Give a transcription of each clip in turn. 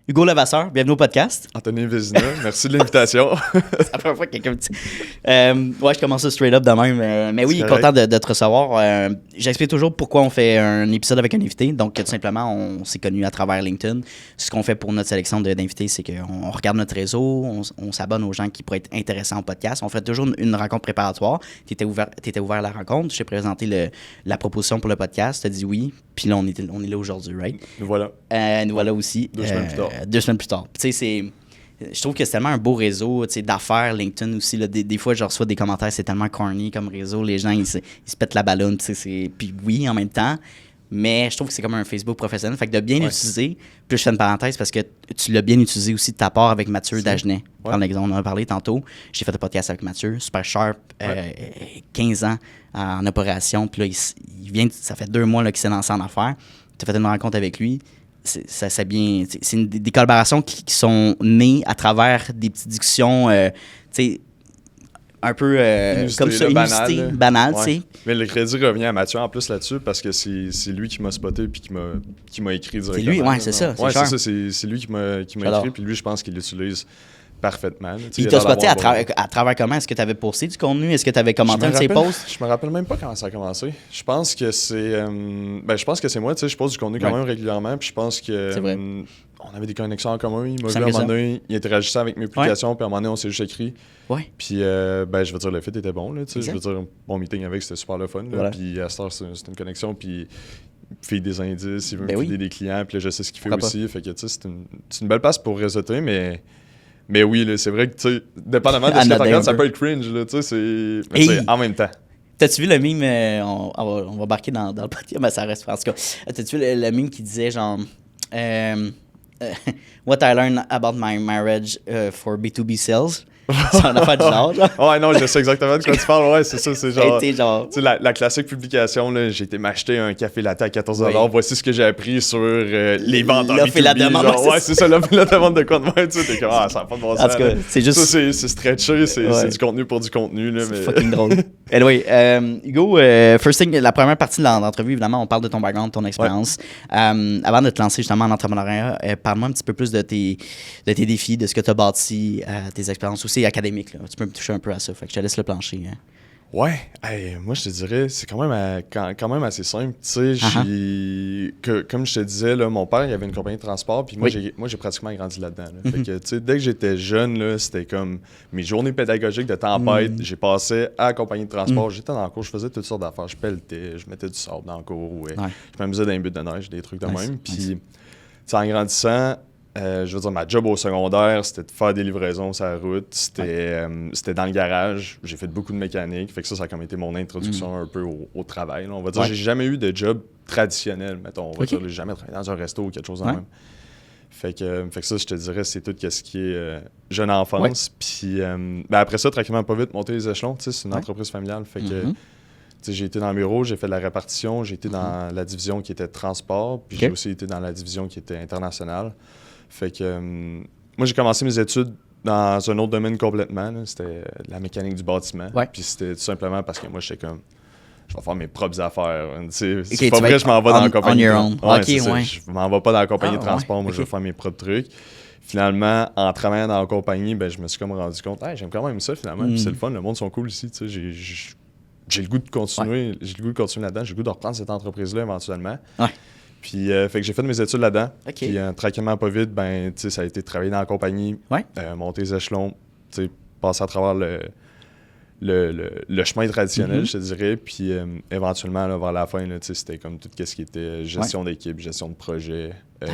Hugo Levasseur, bienvenue au podcast. Anthony Vézina, merci de l'invitation. C'est la première fois que quelqu'un me dit. Ouais, je commence ça straight up de même. Mais oui, C'est content de te recevoir. J'explique toujours pourquoi on fait un épisode avec un invité. Donc, tout simplement, on s'est connus à travers LinkedIn. Ce qu'on fait pour notre sélection d'invités, c'est qu'on regarde notre réseau, on s'abonne aux gens qui pourraient être intéressants au podcast. On fait toujours une rencontre préparatoire. Tu étais ouvert à la rencontre. Je t'ai présenté la proposition pour le podcast. Tu as dit oui. Puis là, on est là aujourd'hui, right? Nous voilà. Nous voilà aussi. 2 semaines plus tard. 2 semaines plus tard. Tu sais, je trouve que c'est tellement un beau réseau d'affaires, LinkedIn aussi. Là, des fois, je reçois des commentaires, c'est tellement corny comme réseau. Les gens, ils se pètent la ballonne. Puis oui, en même temps. Mais je trouve que c'est comme un Facebook professionnel. Fait que de bien l'utiliser. Puis je fais une parenthèse parce que tu l'as bien utilisé aussi de ta part avec Mathieu Dagenet. Par exemple, on en a parlé tantôt. J'ai fait un podcast avec Mathieu, super sharp, 15 ans en opération. Puis là, il vient, ça fait 2 mois là, qu'il s'est lancé en affaires. Tu as fait une rencontre avec lui. C'est des collaborations qui sont nées à travers des petites discussions, un peu comme ça, inusité, banal, tu sais. Mais le crédit revient à Mathieu en plus là-dessus parce que c'est lui qui m'a spoté puis qui m'a écrit directement. C'est lui, ouais, c'est ça. C'est lui qui m'a écrit puis lui, je pense qu'il l'utilise parfaitement. Il t'a spoté à travers comment? Est-ce que tu avais posté du contenu? Est-ce que tu avais commenté un de ses posts? Je me rappelle même pas comment ça a commencé. Je pense que c'est moi, tu sais, je pose du contenu quand même régulièrement, puis je pense que on avait des connexions en commun. Il m'a vu à un moment donné, il interagissait avec mes publications, puis à un moment donné, on s'est juste écrit. Ouais. Puis, je veux dire, le fit était bon, là, tu sais. Je veux dire, bon meeting avec, c'était super le fun. Là, puis, à cette heure, c'est une connexion, puis il fait des indices, il veut me filer des clients, puis là, je sais ce qu'il fait aussi. Fait que, tu sais, c'est une belle place pour réseauter, mais oui, là, c'est vrai que, tu sais, dépendamment de ce que tu regardes, ça peut être cringe, là, tu sais, c'est en même temps. T'as-tu vu le meme, on va embarquer dans le podcast, mais ça reste, en tout cas, t'as-tu vu le meme qui disait, genre, what I learned about my marriage for B2B sales? C'est un affaire du genre. Ouais, non, je sais exactement de quoi tu parles. Ouais, c'est ça, c'est genre. Tu sais, la classique publication, là, j'ai été m'acheter un café latte à 14 $. Voici ce que j'ai appris sur les ventes en l'offre et la demande. Genre, ouais, c'est ça, l'offre et la demande de quoi de même. Tu sais, t'es comme, ça n'a pas de bon sens. En tout cas, c'est juste. Ça, c'est stretché, c'est du contenu pour du contenu. Là, c'est fucking drôle. Anyway, Hugo, first thing, la première partie de l'entrevue, évidemment, on parle de ton background, de ton expérience. Avant de te lancer justement en entrepreneuriat, parle-moi un petit peu plus de tes défis, de ce que tu as bâti, tes expériences aussi académiques. Là. Tu peux me toucher un peu à ça. Fait que je te laisse le plancher. Hein. Ouais, moi je te dirais, c'est quand même assez simple. Tu sais, comme je te disais, là, mon père il avait une compagnie de transport, puis moi j'ai pratiquement grandi là-dedans. Là. Fait que, tu sais, dès que j'étais jeune, là, c'était comme mes journées pédagogiques de tempête. J'ai passé à la compagnie de transport, j'étais dans le cours, je faisais toutes sortes d'affaires. Je pelletais, je mettais du sable dans le cours, je m'amusais dans les buts de neige, des trucs de même. Puis, en grandissant, je veux dire, ma job au secondaire, c'était de faire des livraisons sur la route. C'était dans le garage. J'ai fait beaucoup de mécanique. Fait que ça a comme été mon introduction un peu au travail. Là. On va dire, j'ai jamais eu de job traditionnel, mettons. On va dire, j'ai jamais travaillé dans un resto ou quelque chose de même. Fait que ça, je te dirais, c'est tout ce qui est jeune enfance. Puis après ça, tranquillement, pas vite, monter les échelons. C'est une entreprise familiale. Fait que j'ai été dans le bureau, j'ai fait de la répartition, j'ai été dans la division qui était transport, puis j'ai aussi été dans la division qui était internationale. Fait que moi, j'ai commencé mes études dans un autre domaine complètement. Là. C'était la mécanique du bâtiment. Puis c'était tout simplement parce que moi, j'étais comme, je vais faire mes propres affaires. C'est pas vrai, je m'en vais dans la compagnie. Je m'en vais pas dans la compagnie de transport. Moi, je vais faire mes propres trucs. Finalement, en travaillant dans la compagnie, je me suis comme rendu compte, j'aime quand même ça finalement. Puis c'est le fun, le monde sont cool ici. J'ai le goût de continuer. J'ai le goût de continuer là-dedans. J'ai le goût de reprendre cette entreprise-là éventuellement. Puis, fait que j'ai fait mes études là-dedans. Puis, tranquillement, pas vite, ça a été de travailler dans la compagnie, monter les échelons, passer à travers le chemin traditionnel, je te dirais. Puis, éventuellement, là, vers la fin, là, c'était comme tout ce qui était gestion d'équipe, gestion de projet.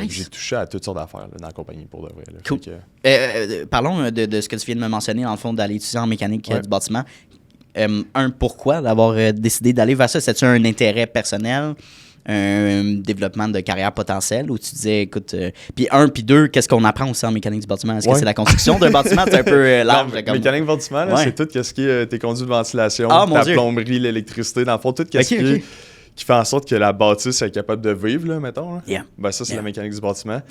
J'ai touché à toutes sortes d'affaires là, dans la compagnie, pour de vrai. Là. Cool. Parlons de ce que tu viens de me mentionner, dans le fond, d'aller étudier en mécanique du bâtiment. Pourquoi d'avoir décidé d'aller vers ça? C'est-tu un intérêt personnel? Un développement de carrière potentielle où tu disais, écoute, puis 2, qu'est-ce qu'on apprend aussi en mécanique du bâtiment? Est-ce que c'est la construction d'un bâtiment? C'est un peu large. Mécanique du bâtiment, c'est tout ce qui est tes conduits de ventilation, ta plomberie, l'électricité, dans le fond, tout ce qui fait en sorte que la bâtisse est capable de vivre, là, mettons. Là. Ça, c'est la mécanique du bâtiment.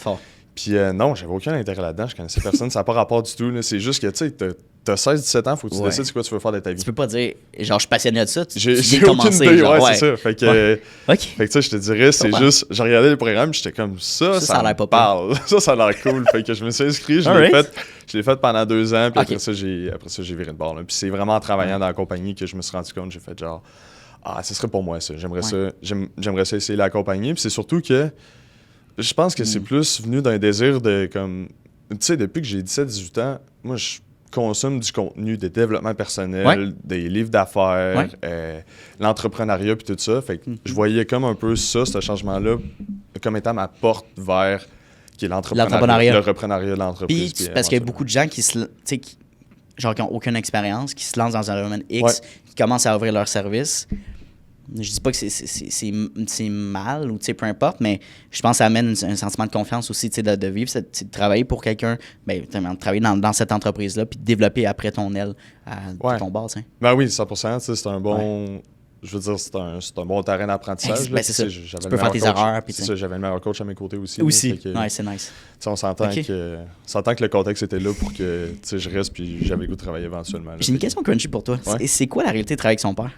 Puis non, j'avais aucun intérêt là-dedans. Je connaissais personne. Ça n'a pas rapport du tout. Là. C'est juste que, tu sais, t'as 16-17 ans, faut que tu décides c'est quoi tu veux faire de ta vie. Tu peux pas dire, genre, je suis passionné de ça. J'ai viens de commencer. Aucune idée, genre, c'est ça. Fait que, OK. fait que tu sais, je te dirais, c'est juste, j'ai regardé le programme, j'étais comme ça a l'air pas parle. Ça a l'air cool. Fait que je me suis inscrit, je l'ai fait pendant 2 ans, puis après ça, j'ai viré de bord. Là. Puis c'est vraiment en travaillant dans la compagnie que je me suis rendu compte, j'ai fait genre, ce serait pour moi ça. J'aimerais ça essayer la compagnie. Puis c'est surtout que je pense que c'est plus venu d'un désir de comme, tu sais, depuis que j'ai 17-18 ans, moi je consomme du contenu de développement personnel, des livres d'affaires, l'entrepreneuriat puis tout ça. Fait que je voyais comme un peu ça, ce changement-là, comme étant ma porte vers qui est l'entrepreneuriat, le reprenariat de l'entreprise. Puis parce qu'il y a beaucoup de gens qui n'ont aucune expérience, qui se lancent dans un domaine X, qui commencent à ouvrir leur service. Je dis pas que c'est mal ou peu importe, mais je pense que ça amène un sentiment de confiance aussi de vivre, de travailler pour quelqu'un, de travailler dans cette entreprise-là, puis de développer après ton aile de ton base. Hein. Ben oui, 100%, c'est un bon... Je veux dire, c'est un bon terrain d'apprentissage. C'est ça. Tu peux faire tes erreurs. C'est ça, j'avais le meilleur coach à mes côtés aussi. C'est nice. On s'entend que le contexte était là pour que je reste puis j'avais le goût de travailler éventuellement. J'ai une question crunchy pour toi. C'est quoi la réalité de travailler avec son père?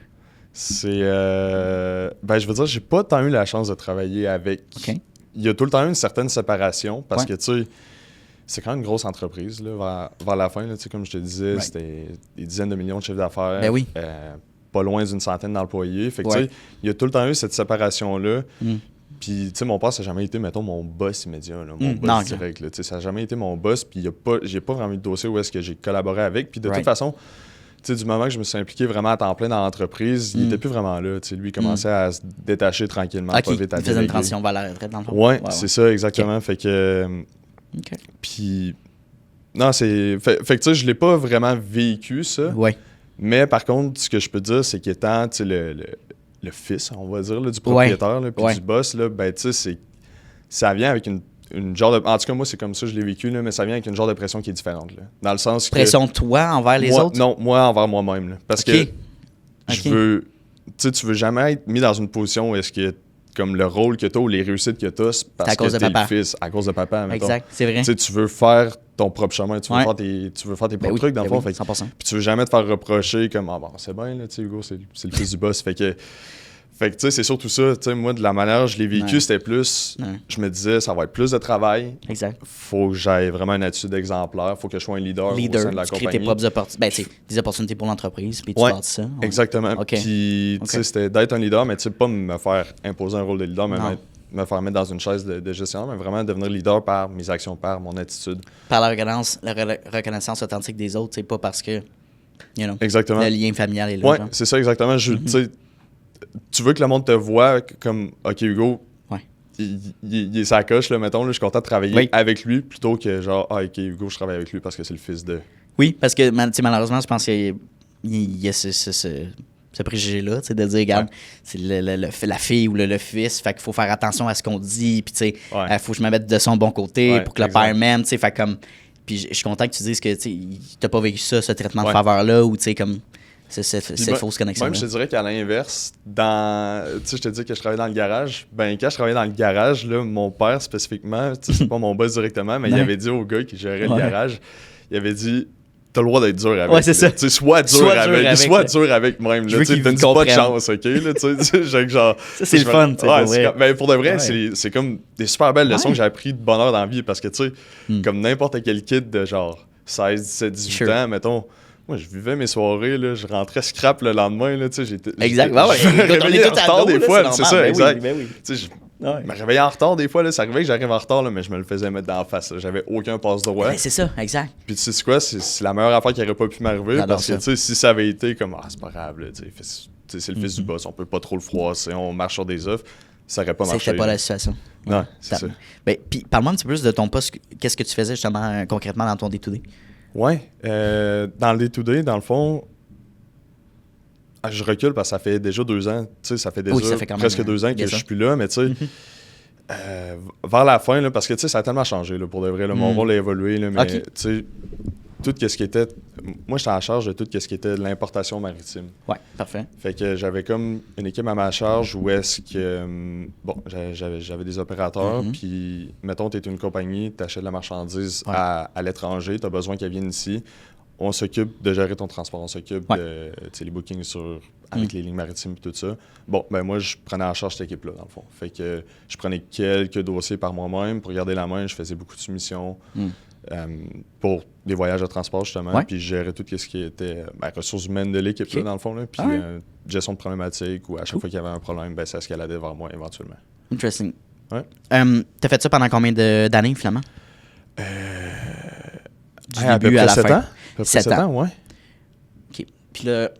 C'est... je veux dire, j'ai pas tant eu la chance de travailler avec... Okay. Il y a tout le temps eu une certaine séparation parce que, tu sais, c'est quand même une grosse entreprise, là, vers la fin, là, comme je te disais, c'était des dizaines de millions de chiffres d'affaires. Ben oui. Pas loin d'une centaine d'employés. Fait que, tu sais, il y a tout le temps eu cette séparation-là. Puis, tu sais, mon père, ça n'a jamais été, mettons, mon boss immédiat, là, mon boss direct. Là, ça n'a jamais été mon boss. Puis, j'ai pas vraiment eu de dossier où est-ce que j'ai collaboré avec. Puis, de toute façon, tu sais, du moment que je me suis impliqué vraiment à temps plein dans l'entreprise, il était plus vraiment là. Tu sais, lui, il commençait à se détacher tranquillement, pas vite à il faisait une transition vers la retraite, dans le fond. Ouais, c'est ça, exactement. Fait que... Puis... Non, c'est... Fait que, tu sais, je l'ai pas vraiment vécu, ça. Ouais. Mais par contre, ce que je peux dire, c'est qu'étant le fils, on va dire, là, du propriétaire, puis du boss, là, ben, tu sais, ça vient avec une genre de... En tout cas, moi, c'est comme ça, je l'ai vécu, là, mais ça vient avec une genre de pression qui est différente. Là, dans le sens que... Pression de toi envers les autres? Non, moi envers moi-même. Là, parce que je veux... Tu veux jamais être mis dans une position où est-ce que comme le rôle que tu as ou les réussites que tu as, c'est parce que tu es le fils, à cause de papa. Mettons. Exact, c'est vrai. Tu veux faire ton propre chemin, tu veux faire tes propres trucs, dans le fond. 100%. Puis tu veux jamais te faire reprocher comme c'est bien, là, Hugo, c'est le fils du boss. Fait que tu sais, c'est surtout ça. Moi, de la manière je l'ai vécu, c'était plus... Je me disais, ça va être plus de travail. Exact. Faut que j'aie vraiment une attitude exemplaire. Faut que je sois un leader au sein de la compagnie. Tu crées tes propres opportunités. Des opportunités pour l'entreprise, puis tu bâtis ça. Exactement. Puis, tu sais, c'était d'être un leader, mais tu sais, pas me faire imposer un rôle de leader, mais me faire mettre dans une chaise de gestionnaire, mais vraiment devenir leader par mes actions, par mon attitude. Par la reconnaissance authentique des autres, c'est pas parce que, exactement. Le lien familial est là. Oui, c'est ça, exactement. Tu veux que le monde te voit comme, OK, Hugo, il est sa coche, là, mettons, là, je suis content de travailler avec lui, plutôt que genre, OK, Hugo, je travaille avec lui parce que c'est le fils de... Oui, parce que malheureusement, je pense qu'il y a ce préjugé-là, de dire, regarde, c'est la fille ou le fils, fait qu'il faut faire attention à ce qu'on dit, puis il faut que je me mette de son bon côté pour que le père m'aime, fait comme... Puis je suis content que tu dises que tu n'as pas vécu ça, ce traitement de faveur-là, ou comme... C'est fausse connexion. Même, je te dirais qu'à l'inverse, je te dis que je travaillais dans le garage. Ben, quand je travaillais dans le garage, là, mon père spécifiquement, c'est pas mon boss directement, mais il avait dit au gars qui gérait le garage, il avait dit, t'as le droit d'être dur avec. Ouais, c'est ça. Soit dur avec même. Tu ne dis pas de chance, OK? Là, genre, ça, c'est le fun. Mais pour de vrai, c'est comme des super belles leçons que j'ai appris de bonheur dans la vie parce que, tu sais, comme n'importe quel kid de genre 16, 17, 18 ans, mettons. Moi, je vivais mes soirées, là, je rentrais scrap le lendemain. Là, exact. Quand on est tout en retard des fois, c'est ça, exact. Je me réveillais en retard des fois, là, ça arrivait que j'arrive en retard, là, mais je me le faisais mettre dans la face. Là. J'avais aucun passe-droit. C'est ça, exact. Puis tu sais quoi, c'est la meilleure affaire qui n'aurait pas pu m'arriver parce que si ça avait été comme, c'est pas grave, là, c'est le fils du boss, on peut pas trop le froisser, on marche sur des œufs, ça n'aurait pas marché. C'était pas la situation. Non, c'est ça. Puis parle-moi un petit peu plus de ton poste. Qu'est-ce que tu faisais justement concrètement dans ton day-to-day? Oui, dans le day-to-day, dans le fond, je recule parce que ça fait déjà 2 ans, tu sais, ça fait déjà presque 2 ans que je suis plus là, mais tu sais, vers la fin, là, parce que tu sais, ça a tellement changé, là, pour de vrai, là, mon rôle a évolué, là, mais tu sais, tout ce qui était... Moi, j'étais en charge de tout ce qui était de l'importation maritime. Ouais, parfait. Fait que j'avais comme une équipe à ma charge où est-ce que... j'avais des opérateurs, puis, mettons, tu es une compagnie, tu achètes de la marchandise à l'étranger, tu as besoin qu'elle vienne ici. on s'occupe de gérer ton transport, on s'occupe de les bookings avec les lignes maritimes et tout ça. Bon, ben moi, je prenais en charge cette équipe-là, dans le fond. Fait que je prenais quelques dossiers par moi-même. Pour garder la main, je faisais beaucoup de soumissions pour des voyages de transport, justement. Puis je gérais tout ce qui était ressources humaines de l'équipe, là, dans le fond. Là. Puis gestion de problématiques, ou à chaque fois qu'il y avait un problème, ben, ça escaladait vers moi, éventuellement. Interesting. Ouais. T'as fait ça pendant combien d'années, finalement? Du début à la fin? 7 ans. À peu près 7 ans, ouais. OK. Puis là,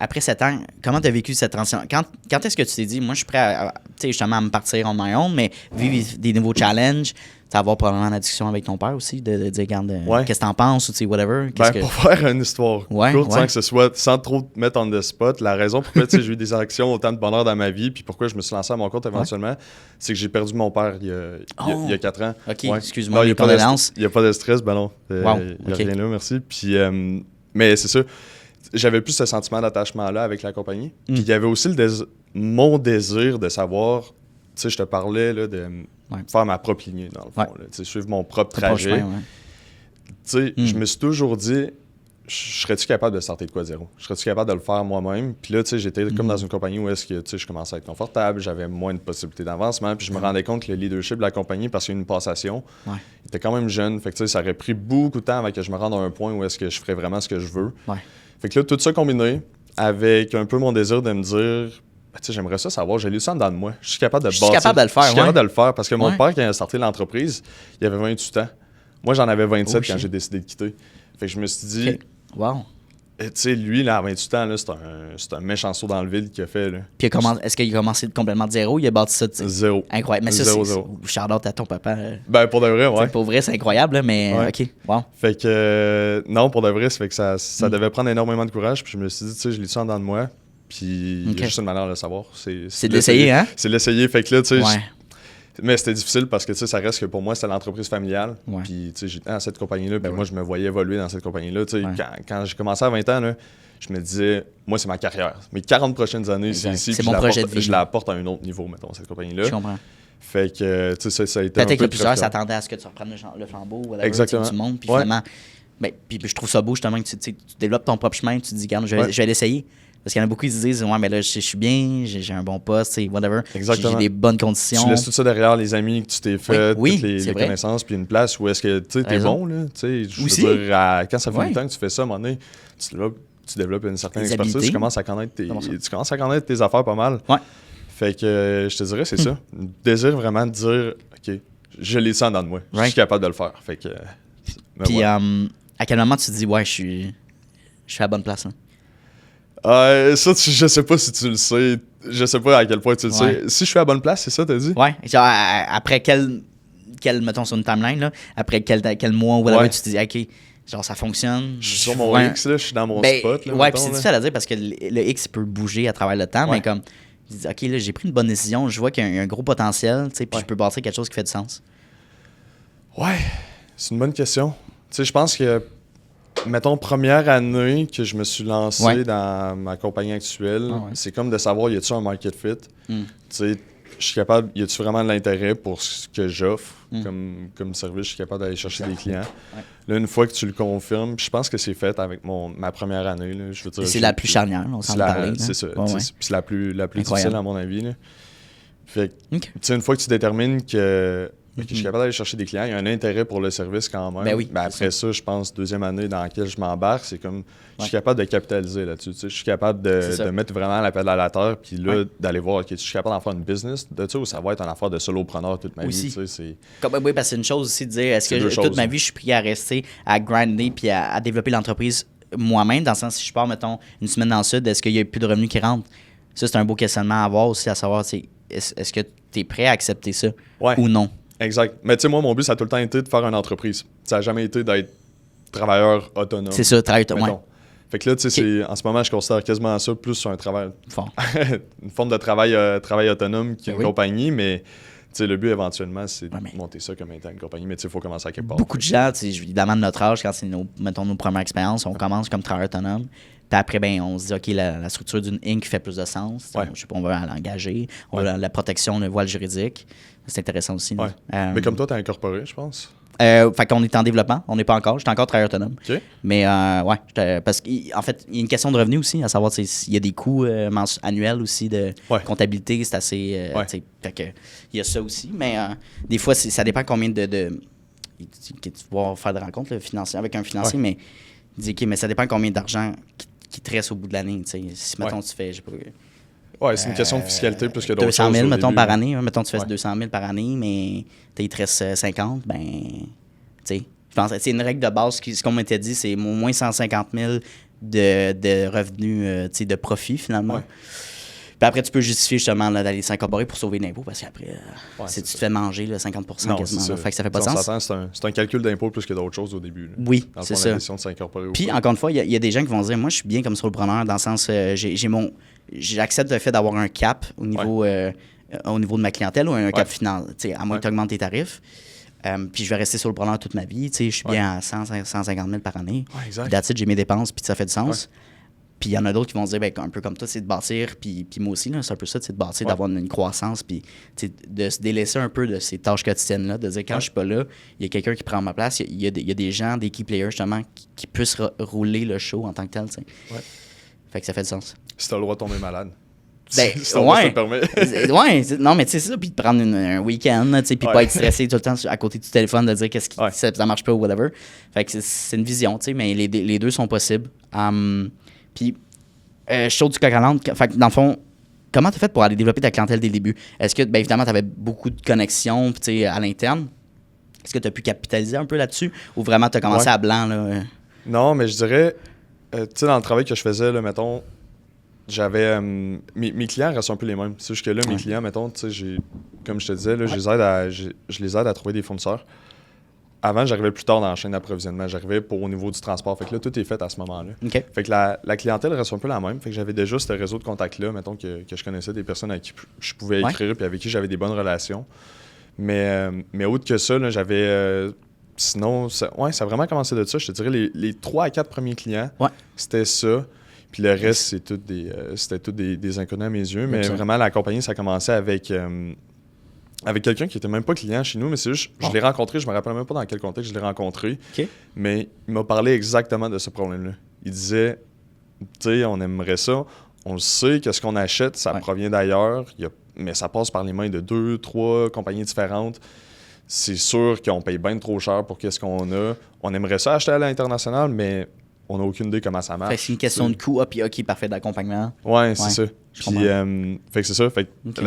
après 7 ans, comment tu as vécu cette transition? Quand est-ce que tu t'es dit, moi, je suis prêt à justement à me partir on my own, mais vivre des nouveaux challenges, avoir probablement la discussion avec ton père aussi, de dire, regarde, qu'est-ce que t'en penses, ou whatever? Pour faire une histoire courte, sans que ce soit, sans trop te mettre on the spot, la raison pourquoi j'ai eu des actions, autant de bonheur dans ma vie, puis pourquoi je me suis lancé à mon compte éventuellement, c'est que j'ai perdu mon père il y a 4 ans. OK, excuse-moi, mes condoléances. Il n'y a pas de stress, ben non. Il n'y a rien là, merci. Puis, mais c'est ça. J'avais plus ce sentiment d'attachement-là avec la compagnie. Puis il y avait aussi mon désir de savoir, tu sais, je te parlais là, de faire ma propre lignée, dans le fond. Là, suivre mon propre trajet. Tu sais, je me suis toujours dit, serais-tu capable de sortir de quoi zéro? Serais-tu capable de le faire moi-même? Puis là, tu sais, j'étais comme dans une compagnie où est-ce que, tu sais, je commençais à être confortable, j'avais moins de possibilités d'avancement, puis je me rendais compte que le leadership de la compagnie, parce qu'il y a une passation, il était quand même jeune. Fait que, tu sais, ça aurait pris beaucoup de temps avant que je me rende à un point où est-ce que je ferais vraiment ce que je veux. Fait que là, tout ça combiné avec un peu mon désir de me dire, tu sais, j'aimerais ça savoir, j'ai lu ça en dedans de moi. Je suis capable de bâtir. Je suis capable de le faire. Je suis capable de le faire parce que mon père, quand il a sorti l'entreprise, il avait 28 ans. Moi, j'en avais 27 quand j'ai décidé de quitter. Fait que je me suis dit, tu sais, lui, là, à 28 ans, là, c'est un méchant saut dans le vide qu'il a fait. Là. Puis est-ce qu'il a commencé complètement de zéro? Il a bâti ça, tu sais? Zéro. Incroyable. Mais ça, c'est shout-out à ton papa. Ben, pour de vrai, ouais. Pour vrai, c'est incroyable, là, mais OK, wow. Fait que, non, pour de vrai, ça fait que ça devait prendre énormément de courage. Puis je me suis dit, tu sais, je lis ça en dedans de moi. Puis il y a juste une manière de le savoir. C'est de l'essayer, hein? C'est de l'essayer. Fait que là, tu sais, mais c'était difficile parce que, tu sais, ça reste que pour moi, c'était l'entreprise familiale. Puis, tu sais, j'étais dans cette compagnie-là. Puis moi, je me voyais évoluer dans cette compagnie-là. Tu sais, quand j'ai commencé à 20 ans, là, je me disais, moi, c'est ma carrière. Mes 40 prochaines années, c'est ici. C'est mon projet de vie. Je la porte à un autre niveau, mettons, cette compagnie-là. Je comprends. Fait que, tu sais, ça a été peut-être que plusieurs s'attendaient à ce que tu reprennes le flambeau ou exactement. Du monde. Puis finalement, puis je trouve ça beau, justement, que tu développes ton propre chemin. Tu te dis, regarde, je vais l'essayer. Parce qu'il y en a beaucoup qui se disent, ouais, mais là, je suis bien, j'ai un bon poste, whatever. Exactement. J'ai des bonnes conditions. Tu laisses tout ça derrière, les amis que tu t'es fait, toutes les connaissances, puis une place où est-ce que tu es bon, là. Je veux dire, quand ça fait longtemps que tu fais ça, à un moment donné, tu développes une certaine expertise, tu commences à connaître tes affaires pas mal. Fait que je te dirais, c'est ça. Le désir vraiment de dire, OK, je l'ai ça en dedans de moi. Je suis capable de le faire. Fait que. Puis, à quel moment tu te dis, ouais, je suis à la bonne place, là? Ça, je sais pas si tu le sais. Je sais pas à quel point tu le sais. Si je suis à la bonne place, c'est ça, t'as dit? Ouais. Genre, après quel mettons sur une timeline, là, après quel mois ou whatever, tu te dis, OK, genre, ça fonctionne. Je suis sur mon X, là, je suis dans mon spot. Là, puis c'est difficile à dire parce que le X peut bouger à travers le temps, mais comme, tu dis, OK, là, j'ai pris une bonne décision, je vois qu'il y a un gros potentiel, tu sais, puis je peux bâtir quelque chose qui fait du sens. Ouais, c'est une bonne question. Tu sais, je pense que mettons, première année que je me suis lancé dans ma compagnie actuelle, c'est comme de savoir, y a-tu un market fit? Tu sais, je suis capable, y a-tu vraiment de l'intérêt pour ce que j'offre comme service? Je suis capable d'aller chercher des clients. Là, une fois que tu le confirmes, je pense que c'est fait avec ma première année. Là, je veux dire, c'est la plus charnière, on s'en parler. C'est ça. Puis c'est la plus difficile, à mon avis. Là. Fait que, tu sais, une fois que tu détermines que je suis capable d'aller chercher des clients. Il y a un intérêt pour le service quand même. Ben après ça, je pense, deuxième année dans laquelle je m'embarque, c'est comme je suis capable de capitaliser là-dessus. Tu sais, je suis capable de mettre vraiment la pédale à la terre, puis là, d'aller voir, OK, je suis capable d'en faire une business de ça, ou ça va être une affaire de solopreneur toute ma vie. Tu sais, parce que c'est une chose aussi de dire, est-ce que toute ma vie, je suis pris à rester, à grinder, puis à développer l'entreprise moi-même, dans le sens, si je pars, mettons, une semaine dans le sud, est-ce qu'il y a plus de revenus qui rentrent? Ça, c'est un beau questionnement à avoir aussi, à savoir, est-ce que tu es prêt à accepter ça ou non? Exact. Mais tu sais, moi, mon but, ça a tout le temps été de faire une entreprise. Ça n'a jamais été d'être travailleur autonome. C'est ça, travailleur autonome. Fait que là, tu sais, en ce moment, je considère quasiment ça plus sur un travail. une forme de travail autonome qu'une compagnie, mais tu sais, le but éventuellement, c'est de monter ça comme étant une compagnie. Mais tu sais, il faut commencer à quelque part. Beaucoup de gens, évidemment, de notre âge, quand c'est nos premières expériences, on commence comme travailleur autonome. Puis après, on se dit, OK, la structure d'une Inc. fait plus de sens. Je sais pas, on va l'engager. On va la protection, le voile juridique. C'est intéressant aussi. Mais comme toi, tu as incorporé, je pense. Fait qu'on est en développement. On n'est pas encore. J'étais encore travailleur autonome. OK. Mais ouais, parce qu'en fait, il y a une question de revenu aussi, à savoir, il y a des coûts annuels aussi de comptabilité. C'est assez... fait que il y a ça aussi. Mais des fois, ça dépend combien de tu vas faire des rencontres là, financières avec un financier, mais il dit, OK, mais ça dépend combien d'argent qui te reste au bout de l'année. Si, mettons, tu fais, je sais pas... Ouais, c'est une question de fiscalité plus que d'autres 200 000, choses mettons, début, par année. Mettons, tu fais 200 000 par année, mais il te reste 50, ben, tu sais. Je pense que c'est une règle de base, ce qu'on m'était dit, c'est au moins 150 000 de revenus, tu sais, de profit, finalement. Puis après, tu peux justifier justement là, d'aller s'incorporer pour sauver l'impôt, parce qu'après, tu te fais manger là, 50 non, quasiment. Là, fait que ça fait pas de sens. C'est un calcul d'impôt plus que d'autres choses au début. Là. Oui, c'est ça. La décision de s'incorporer. Puis encore une fois, il y a des gens qui vont dire, moi, je suis bien comme solopreneur, dans le sens, j'accepte le fait d'avoir un cap au niveau de ma clientèle ou un cap final, à moins que tu augmentes tes tarifs. Puis je vais rester solopreneur toute ma vie. Je suis bien à 150 000 par année. Exact. Puis j'ai mes dépenses, puis ça fait du sens. Puis il y en a d'autres qui vont dire, un peu comme toi, c'est de bâtir, puis moi aussi, là, c'est un peu ça, c'est de bâtir, d'avoir une croissance, puis de se délaisser un peu de ces tâches quotidiennes-là, de dire, quand je suis pas là, il y a quelqu'un qui prend ma place, il y a des gens, des key players, justement, qui puissent rouler le show en tant que tel. Fait que ça fait du sens. Si t'as le droit de tomber malade. Ben, si ton boss te le permet. Non, mais tu sais ça, puis de prendre un week-end, puis pas être stressé tout le temps à côté du téléphone, de dire qu'est-ce qui ça marche pas ou whatever. Fait que c'est une vision, mais les deux sont possibles. Puis, show du coq à l'âne, fait que dans le fond, comment tu as fait pour aller développer ta clientèle dès le début? Est-ce que, bien évidemment, tu avais beaucoup de connexions à l'interne? Est-ce que tu as pu capitaliser un peu là-dessus? Ou vraiment, tu as commencé à blanc? Là? Non, mais je dirais, tu sais, dans le travail que je faisais, là, mettons, j'avais. Mes clients restent un peu les mêmes. C'est juste que là, mes clients, mettons, tu sais, comme je te disais, là, je les aide à trouver des fournisseurs. Avant, j'arrivais plus tard dans la chaîne d'approvisionnement. J'arrivais au niveau du transport. Fait que là, tout est fait à ce moment-là. Okay. Fait que la clientèle reste un peu la même. Fait que j'avais déjà ce réseau de contacts-là, mettons, que je connaissais, des personnes à qui je pouvais écrire puis avec qui j'avais des bonnes relations. Mais autre que ça, là, j'avais... sinon, ça a vraiment commencé de ça. Je te dirais, les 3 à 4 premiers clients, c'était ça. Puis le reste, c'était tous des inconnus à mes yeux. Mais vraiment, la compagnie, ça a commencé avec quelqu'un qui était même pas client chez nous, mais c'est juste, je l'ai rencontré, je me rappelle même pas dans quel contexte je l'ai rencontré, mais il m'a parlé exactement de ce problème-là. Il disait, tu sais, on aimerait ça, on le sait que ce qu'on achète, ça provient d'ailleurs, mais ça passe par les mains de 2, 3 compagnies différentes. C'est sûr qu'on paye bien trop cher pour qu'est-ce qu'on a. On aimerait ça acheter à l'international, mais on n'a aucune idée comment ça marche. C'est une question de coût, puis OK, parfait, d'accompagnement. Ouais, c'est ça. Puis, fait que c'est ça. Fait que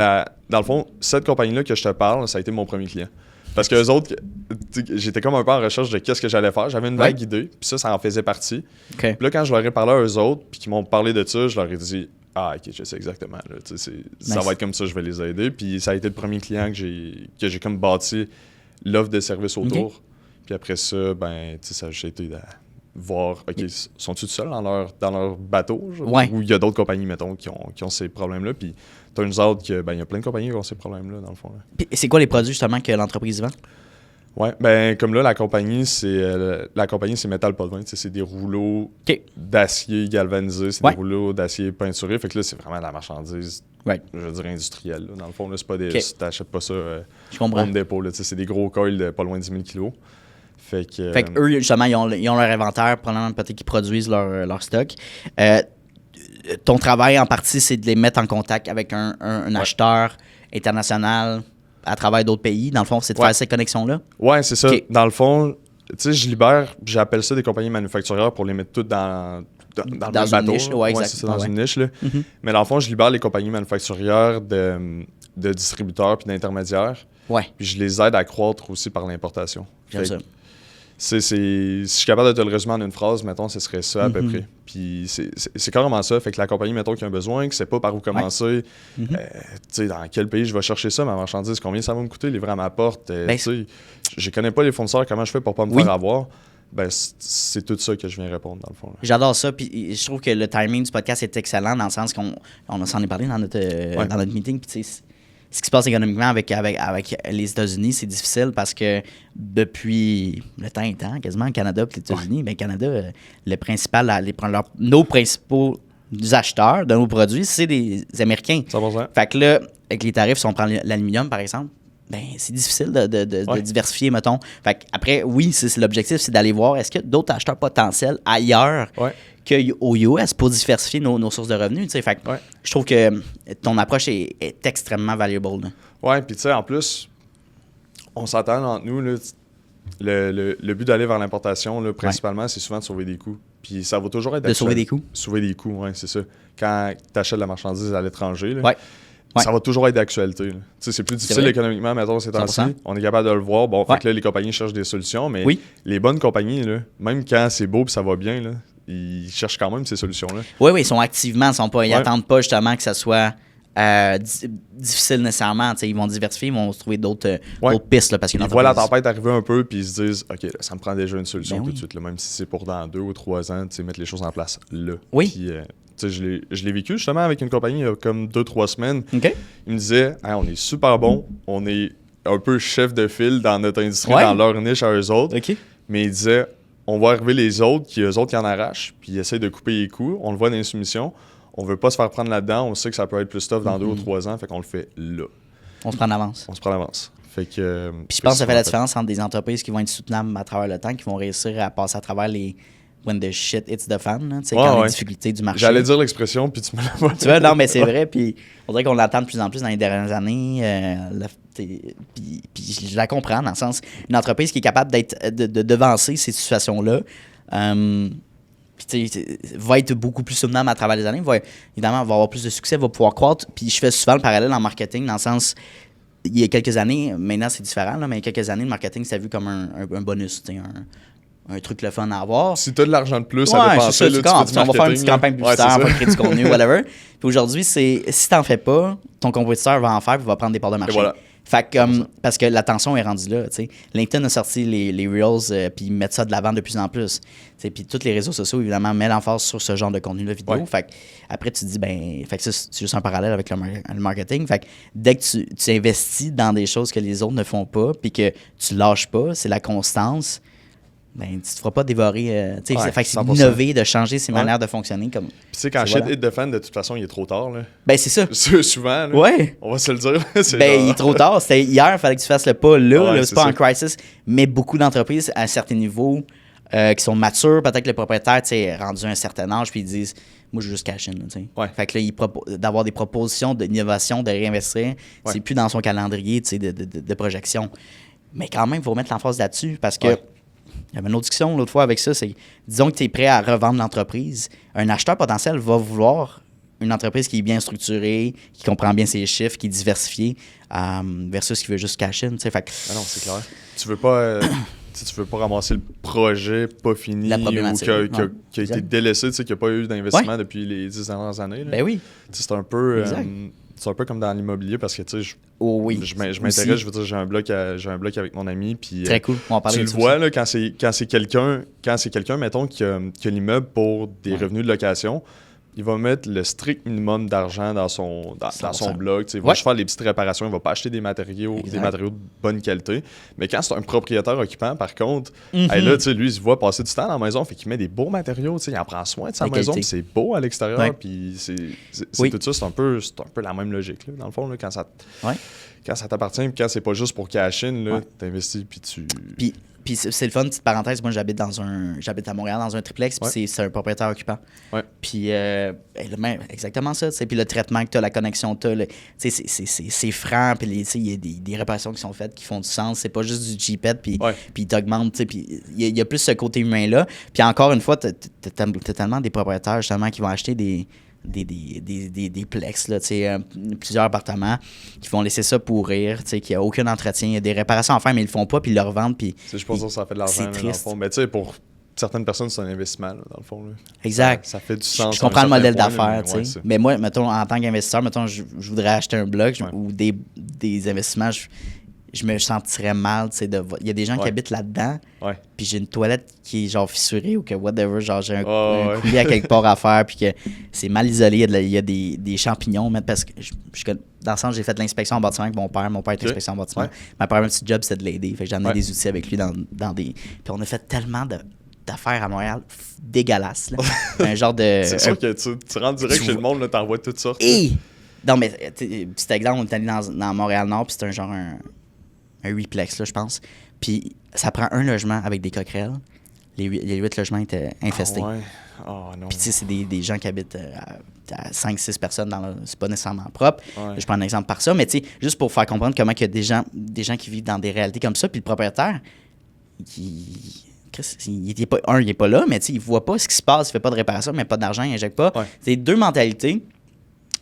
dans le fond, cette compagnie-là que je te parle, ça a été mon premier client. Parce que les autres, j'étais comme un peu en recherche de qu'est-ce que j'allais faire. J'avais une vague idée, puis ça en faisait partie. Puis là, quand je leur ai parlé à eux autres, puis qu'ils m'ont parlé de ça, je leur ai dit, OK, je sais exactement. Là, ça va être comme ça, je vais les aider. Puis ça a été le premier client que j'ai comme bâti l'offre de service autour. Puis après ça, j'ai été voir, OK, sont-ils tout seuls dans leur bateau? Ou il y a d'autres compagnies, mettons, qui ont ces problèmes-là? Puis turns out qu'il y a plein de compagnies qui ont ces problèmes-là, dans le fond. Puis c'est quoi les produits, justement, que l'entreprise vend? Oui, comme là, la compagnie, c'est Metal Polvin. C'est des rouleaux d'acier galvanisé, c'est des rouleaux d'acier peinturé. Fait que là, c'est vraiment de la marchandise, je veux dire, industrielle. Là. Dans le fond, là, c'est pas des... T'achètes pas ça Home Depot. Là, c'est des gros coils de pas loin de 10 000 kilos. Fait que eux, justement, ils ont leur inventaire, probablement peut-être qu'ils produisent leur stock. Ton travail, en partie, c'est de les mettre en contact avec un acheteur international à travers d'autres pays. Dans le fond, c'est de faire cette connexion-là? Oui, c'est ça. Dans le fond, tu sais, j'appelle ça des compagnies manufacturières pour les mettre toutes dans le bateau. Une niche. C'est dans une niche. Là. Mm-hmm. Mais dans le fond, je libère les compagnies manufacturières de distributeurs puis d'intermédiaires. Puis je les aide à croître aussi par l'importation. J'aime ça. Si je suis capable de te le résumer en une phrase, mettons, ce serait ça à peu près. Puis c'est carrément ça. Fait que la compagnie, mettons, qui a un besoin, qui ne sait pas par où commencer, tu sais, dans quel pays je vais chercher ça, ma marchandise, combien ça va me coûter, livrer à ma porte. Tu sais, je connais pas les fournisseurs, comment je fais pour pas me faire avoir. C'est tout ça que je viens répondre, dans le fond. Là. J'adore ça. Puis je trouve que le timing du podcast est excellent dans le sens qu'on s'en est parlé dans notre meeting. Puis tu sais, ce qui se passe économiquement avec les États-Unis, c'est difficile parce que depuis le temps quasiment, Canada et les États-Unis, Canada, nos principaux acheteurs de nos produits, c'est des Américains. 100%. Fait que là, avec les tarifs, si on prend l'aluminium, par exemple, ben, c'est difficile de diversifier, mettons. Fait qu'après, oui, c'est l'objectif, c'est d'aller voir est-ce qu'il y a d'autres acheteurs potentiels ailleurs qu'au US pour diversifier nos sources de revenus. Fait que je trouve que ton approche est extrêmement valuable. Là. Ouais, puis tu sais, en plus, on s'entend entre nous, là, le but d'aller vers l'importation, là, principalement, c'est souvent de sauver des coûts. Puis ça va toujours être de sauver des coûts? Sauver des coûts, oui, c'est ça. Quand tu achètes la marchandise à l'étranger, là, Ouais. ça va toujours être d'actualité. C'est plus difficile économiquement, mettons, ces temps-ci. On est capable de le voir. Bon, fait que là, les compagnies cherchent des solutions, mais les bonnes compagnies, là, même quand c'est beau et ça va bien, là, ils cherchent quand même ces solutions-là. Oui, ils sont activement, ils n'attendent pas justement que ça soit difficile nécessairement. Ils vont diversifier, ils vont se trouver d'autres pistes. Là, parce ils voient la tempête arriver un peu, puis ils se disent OK, là, ça me prend déjà une solution tout de suite, là, même si c'est pour dans 2 ou 3 ans, mettre les choses en place là. Oui. Puis, je l'ai vécu justement avec une compagnie il y a comme 2-3 semaines. Okay. Ils me disaient hey, on est super bon, on est un peu chef de file dans notre industrie, dans leur niche à eux autres. Okay. Mais ils disaient on va arriver les autres, eux autres qui en arrachent, puis ils essayent de couper les coûts. On le voit dans les soumissions. On veut pas se faire prendre là-dedans. On sait que ça peut être plus tough dans 2 ou 3 ans, fait qu'on le fait là. On se prend d'avance. Fait que, puis je pense que ça fait la différence entre des entreprises qui vont être soutenables à travers le temps, qui vont réussir à passer à travers les when the shit hits the fan, là, quand les difficultés du marché. J'allais dire l'expression, puis tu me l'as pas dit. Tu vois, non, mais c'est vrai, puis on dirait qu'on l'entend de plus en plus dans les dernières années. Puis je la comprends, dans le sens, une entreprise qui est capable de devancer ces situations-là, va être beaucoup plus soutenable à travers les années, évidemment, va avoir plus de succès, va pouvoir croître. Puis je fais souvent le parallèle en marketing, dans le sens, il y a quelques années, maintenant c'est différent, là, mais il y a quelques années, le marketing, c'était vu comme un bonus, un truc le fun à avoir. Si tu as de l'argent de plus à dépenser, là, on va faire une petite campagne publicitaire, on va créer du contenu, whatever. Puis aujourd'hui, si t'en fais pas, ton compétiteur va en faire et va prendre des parts de marché. Voilà. Fait que, parce que l'attention est rendue là. T'sais. LinkedIn a sorti les Reels puis ils mettent ça de l'avant de plus en plus. Puis tous les réseaux sociaux, évidemment, mettent l'emphase sur ce genre de contenu-là vidéo. Fait que, après, tu te dis, fait que ça, c'est juste un parallèle avec le marketing. Fait que dès que tu investis dans des choses que les autres ne font pas puis que tu lâches pas, c'est la constance. Ben, tu te feras pas dévorer. Fait que c'est d'innover, de changer ses manières de fonctionner. Puis tu sais, quand shit hit the fan, de toute façon, il est trop tard. Là. Ben, c'est ça. Souvent, là, on va se le dire. Il est trop tard. C'était hier, il fallait que tu fasses le pas là. C'est pas en crisis. Mais beaucoup d'entreprises à un certain niveau qui sont matures, peut-être que le propriétaire est rendu à un certain âge, puis ils disent moi, je veux juste cash in. Fait que là, d'avoir des propositions d'innovation, de réinvestir, c'est plus dans son calendrier de projection. Mais quand même, il faut mettre l'emphase là-dessus parce que. Il y avait une autre discussion l'autre fois avec ça, c'est disons que tu es prêt à revendre l'entreprise. Un acheteur potentiel va vouloir une entreprise qui est bien structurée, qui comprend bien ses chiffres, qui est diversifiée, versus qui veut juste cash in. Fait que... Ah non, c'est clair. Tu veux pas... tu veux pas ramasser le projet pas fini ou qui a été délaissé, qui n'a pas eu d'investissement depuis les 10 dernières années. Là. Ben oui. C'est un peu... c'est un peu comme dans l'immobilier parce que je m'intéresse, je veux dire, j'ai un bloc avec mon ami. Puis, très cool, on va parler tu de le vois, là, quand c'est quelqu'un, mettons, qui a l'immeuble pour des revenus de location, il va mettre le strict minimum d'argent dans son bloc. Il va juste faire les petites réparations, il ne va pas acheter des matériaux de bonne qualité. Mais quand c'est un propriétaire occupant, par contre, là, lui, il se voit passer du temps dans la maison, fait qu'il met des beaux matériaux, il en prend soin de sa maison, puis c'est beau à l'extérieur, puis c'est tout ça, c'est un peu la même logique, là, dans le fond, là, quand ça t'appartient, puis quand c'est pas juste pour cash in, t'investis, puis tu... Puis c'est le fun, petite parenthèse, moi j'habite à Montréal dans un triplex, puis c'est un propriétaire occupant. Puis exactement ça, puis le traitement que tu as, la connexion que tu as, c'est franc, puis il y a des réparations qui sont faites qui font du sens, c'est pas juste du Jeepette, puis il t'augmente, puis il y a plus ce côté humain-là. Puis encore une fois, tu as tellement des propriétaires justement qui vont acheter des plex, là, plusieurs appartements qui vont laisser ça pourrir, qu'il n'y a aucun entretien, il y a des réparations à faire, mais ils le font pas, puis ils le revendent. Puis je pense que ça fait de l'argent, là, dans le fond. Mais pour certaines personnes, c'est un investissement, là, dans le fond. Là. Exact. Ça fait du sens. Je comprends le modèle d'affaires, mais moi, mettons, en tant qu'investisseur, je voudrais acheter un bloc ou des investissements. Je me sentirais mal, il y a des gens qui habitent là-dedans, puis j'ai une toilette qui est genre fissurée ou que whatever, genre j'ai un coulis à quelque part à faire, puis que c'est mal isolé, il y a des champignons, mais parce que dans le sens, j'ai fait l'inspection en bâtiment avec mon père est inspection en bâtiment. Ma première petite job, c'était de l'aider, fait que j'ai amené des outils avec lui dans des... Puis on a fait tellement d'affaires à Montréal dégueulasses, là. Un genre de... C'est sûr que tu rentres direct chez le monde, là, t'envoies toutes sortes. Non, mais petit exemple, on est allé dans Montréal-Nord, puis c'était un genre un 8plex, là, je pense. Puis ça prend un logement avec des coquerelles. Les 8 logements étaient infestés. Ah ouais. Oh non. Puis tu sais, c'est des gens qui habitent à 5-6 personnes c'est pas nécessairement propre. Ouais. Je prends un exemple par ça, mais tu sais, juste pour faire comprendre comment il y a des gens qui vivent dans des réalités comme ça, puis le propriétaire, il est pas là, mais tu sais, il voit pas ce qui se passe, il fait pas de réparation, mais pas d'argent, il injecte pas. Ouais. C'est deux mentalités.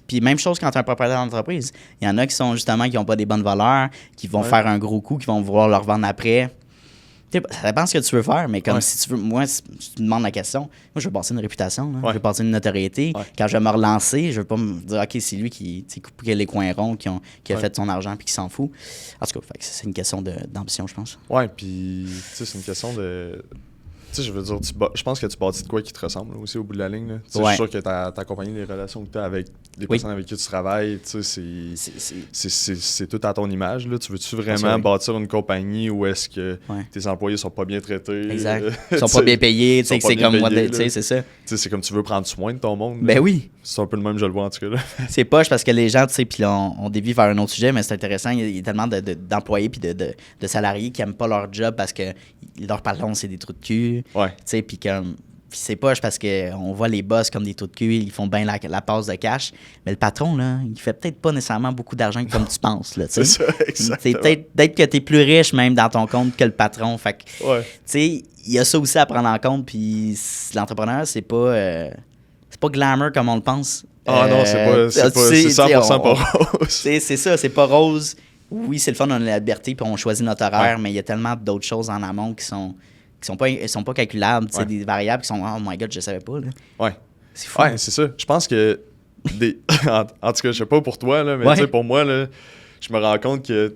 Puis même chose quand tu es un propriétaire d'entreprise. Il y en a qui sont justement qui n'ont pas des bonnes valeurs, qui vont faire un gros coup, qui vont vouloir leur vendre après. Ça dépend de ce que tu veux faire, mais comme si tu veux, moi, si tu me demandes la question, moi, je veux bâtir une réputation, je veux bâtir une notoriété. Ouais. Quand je vais me relancer, je veux pas me dire, OK, c'est lui qui coupe les coins ronds, qui a fait son argent puis qui s'en fout. En tout cas, c'est une question d'ambition, je pense. Ouais, puis, tu sais, c'est une question de. Tu sais, je veux dire, je pense que tu bâtis de quoi qui te ressemble là, aussi au bout de la ligne. Je suis sûr que ta compagnie, les relations que tu as avec les personnes avec qui tu travailles, tu sais, c'est tout à ton image. Là. Tu veux-tu vraiment bâtir une compagnie où est-ce que tes employés sont pas bien traités? Exact. Ils sont pas bien payés. Tu sais, c'est comme moi, tu sais, c'est ça. Tu sais, c'est comme tu veux prendre soin de ton monde. Ben oui. C'est un peu le même, je le vois en tout cas. Là. C'est poche parce que les gens, tu sais, puis on dévie vers un autre sujet, mais c'est intéressant. Il y a tellement d'employés puis de salariés qui aiment pas leur job parce que leur patron, c'est des trous de cul. Ouais. Tu sais, puis comme. Puis c'est poche parce qu'on voit les boss comme des trous de cul, ils font bien la passe de cash. Mais le patron, là, il fait peut-être pas nécessairement beaucoup d'argent comme tu penses. Là, c'est ça, exactement. Peut-être que tu es plus riche même dans ton compte que le patron. Fait que, tu sais, il y a ça aussi à prendre en compte. Puis l'entrepreneur, c'est pas glamour comme on le pense. Ah non, c'est 100% pas rose. C'est ça, c'est pas rose. Oui, c'est le fun, on a la liberté, puis on choisit notre horaire, mais il y a tellement d'autres choses en amont qui sont pas calculables, c'est des variables qui sont oh my god, je savais pas là. Ouais. C'est fou. Ouais, c'est ça. Je pense que en tout cas, je sais pas pour toi là, mais tu sais pour moi là, je me rends compte que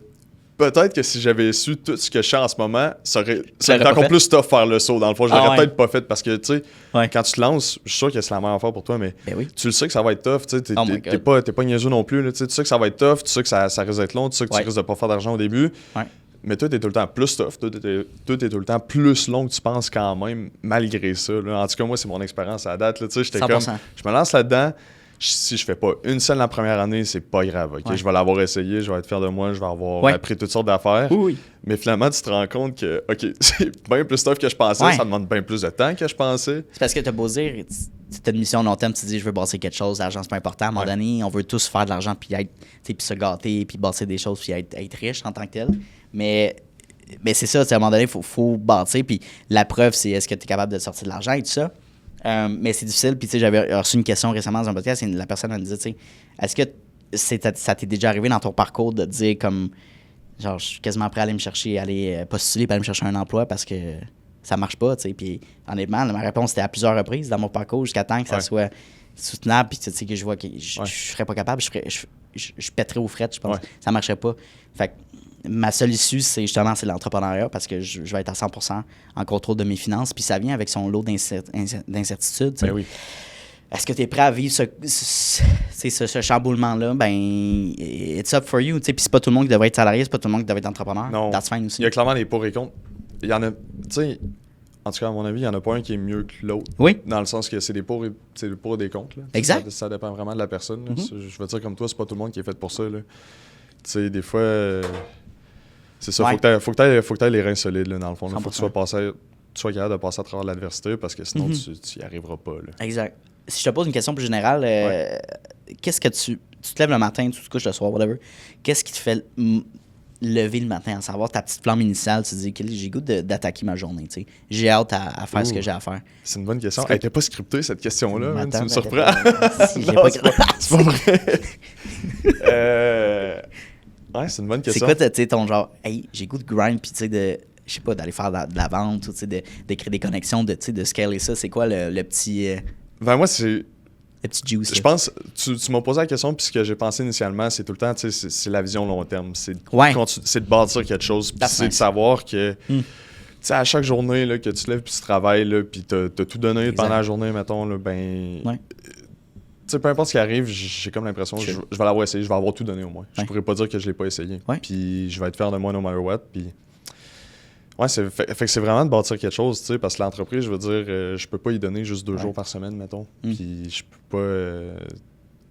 peut-être que si j'avais su tout ce que je sais en ce moment, ça aurait encore plus tough faire le saut. Dans le fond, je l'aurais peut-être pas fait parce que, tu sais, quand tu te lances, je suis sûr que c'est la meilleure affaire pour toi, mais tu le sais que ça va être tough. Tu sais, t'es pas niaiseux non plus. Là, tu sais que ça va être tough, tu sais que ça risque d'être long, tu sais que tu risques de pas faire d'argent au début. Ouais. Mais toi, t'es tout le temps plus tough. Toi, t'es tout le temps plus long que tu penses quand même, malgré ça. Là. En tout cas, moi, c'est mon expérience à la date. Tu sais, j'étais comme, je me lance là-dedans. Si je fais pas une seule la première année, c'est pas grave. Okay? Je vais l'avoir essayé, je vais être fier de moi, je vais avoir appris toutes sortes d'affaires. Oui. Mais finalement, tu te rends compte que c'est bien plus tough que je pensais, ça demande bien plus de temps que je pensais. C'est parce que tu as beau dire, tu as une mission long terme, tu te dis je veux bâtir quelque chose, l'argent c'est pas important. À un moment donné, on veut tous faire de l'argent puis se gâter, puis bâtir des choses, puis être riche en tant que tel. Mais c'est ça, à un moment donné, il faut bâtir. Puis la preuve, c'est est-ce que tu es capable de sortir de l'argent et tout ça. Mais c'est difficile. Puis, tu sais, j'avais reçu une question récemment dans un podcast et la personne me disait, tu sais, est-ce que ça t'est déjà arrivé dans ton parcours de dire comme, genre, je suis quasiment prêt à aller me chercher, aller postuler pour aller me chercher un emploi parce que ça marche pas, tu sais. Puis, honnêtement, ma réponse était à plusieurs reprises dans mon parcours jusqu'à temps que ça soit soutenable. Puis, tu sais, que je vois que je serais pas capable, je pèterais aux frettes, je pense. Ça marcherait pas. Fait que, ma seule issue, c'est l'entrepreneuriat parce que je vais être à 100% en contrôle de mes finances. Puis ça vient avec son lot d'incertitudes. Ben oui. Est-ce que tu es prêt à vivre ce chamboulement-là? Ben, it's up for you. Puis c'est pas tout le monde qui devrait être salarié, c'est pas tout le monde qui devrait être entrepreneur. Non. That's fine aussi. Il y a clairement des pour et contre. Il y en a, tu sais, en tout cas, à mon avis, il n'y en a pas un qui est mieux que l'autre. Oui. Dans le sens que c'est des pour et des contre. Là. Exact. Ça dépend vraiment de la personne. Mm-hmm. Je veux dire, comme toi, c'est pas tout le monde qui est fait pour ça. Tu sais, des fois. C'est ça, faut que tu aies les reins solides, là, dans le fond. Il faut que tu sois capable de passer à travers l'adversité parce que sinon, tu n'y arriveras pas. Là. Exact. Si je te pose une question plus générale, qu'est-ce que tu te lèves le matin, tu te couches le soir, whatever, qu'est-ce qui te fait lever le matin, à savoir ta petite flamme initiale, tu te dis, j'ai goût d'attaquer ma journée, tu sais. J'ai hâte à faire ce que j'ai à faire. C'est une bonne question. Elle n'était pas scriptée, cette question-là. Tu me surprends. C'est pas vrai. Ouais, c'est une bonne question. C'est quoi, tu sais, ton genre, hey, j'ai goût de grind, puis tu sais, je sais pas, d'aller faire de la vente, tu sais, de créer des connexions, de scaler ça. C'est quoi le petit. Ben, moi, c'est. Le petit juice. Je pense, tu m'as posé la question, puis ce que j'ai pensé initialement, c'est tout le temps, tu sais, c'est la vision long terme. C'est de bâtir quelque chose, puis c'est de savoir que. Tu sais, à chaque journée là, que tu te lèves, puis tu travailles, là, puis t'as tout donné pendant la journée, mettons, là, ben. Ouais. Tu sais, peu importe ce qui arrive, j'ai comme l'impression que je vais l'avoir essayé, je vais avoir tout donné au moins. Je pourrais pas dire que je l'ai pas essayé. Puis je vais être fier de moi no matter what. Puis fait que c'est vraiment de bâtir quelque chose, tu sais, parce que l'entreprise, je veux dire, je peux pas y donner juste 2 jours par semaine, mettons. Puis je peux pas...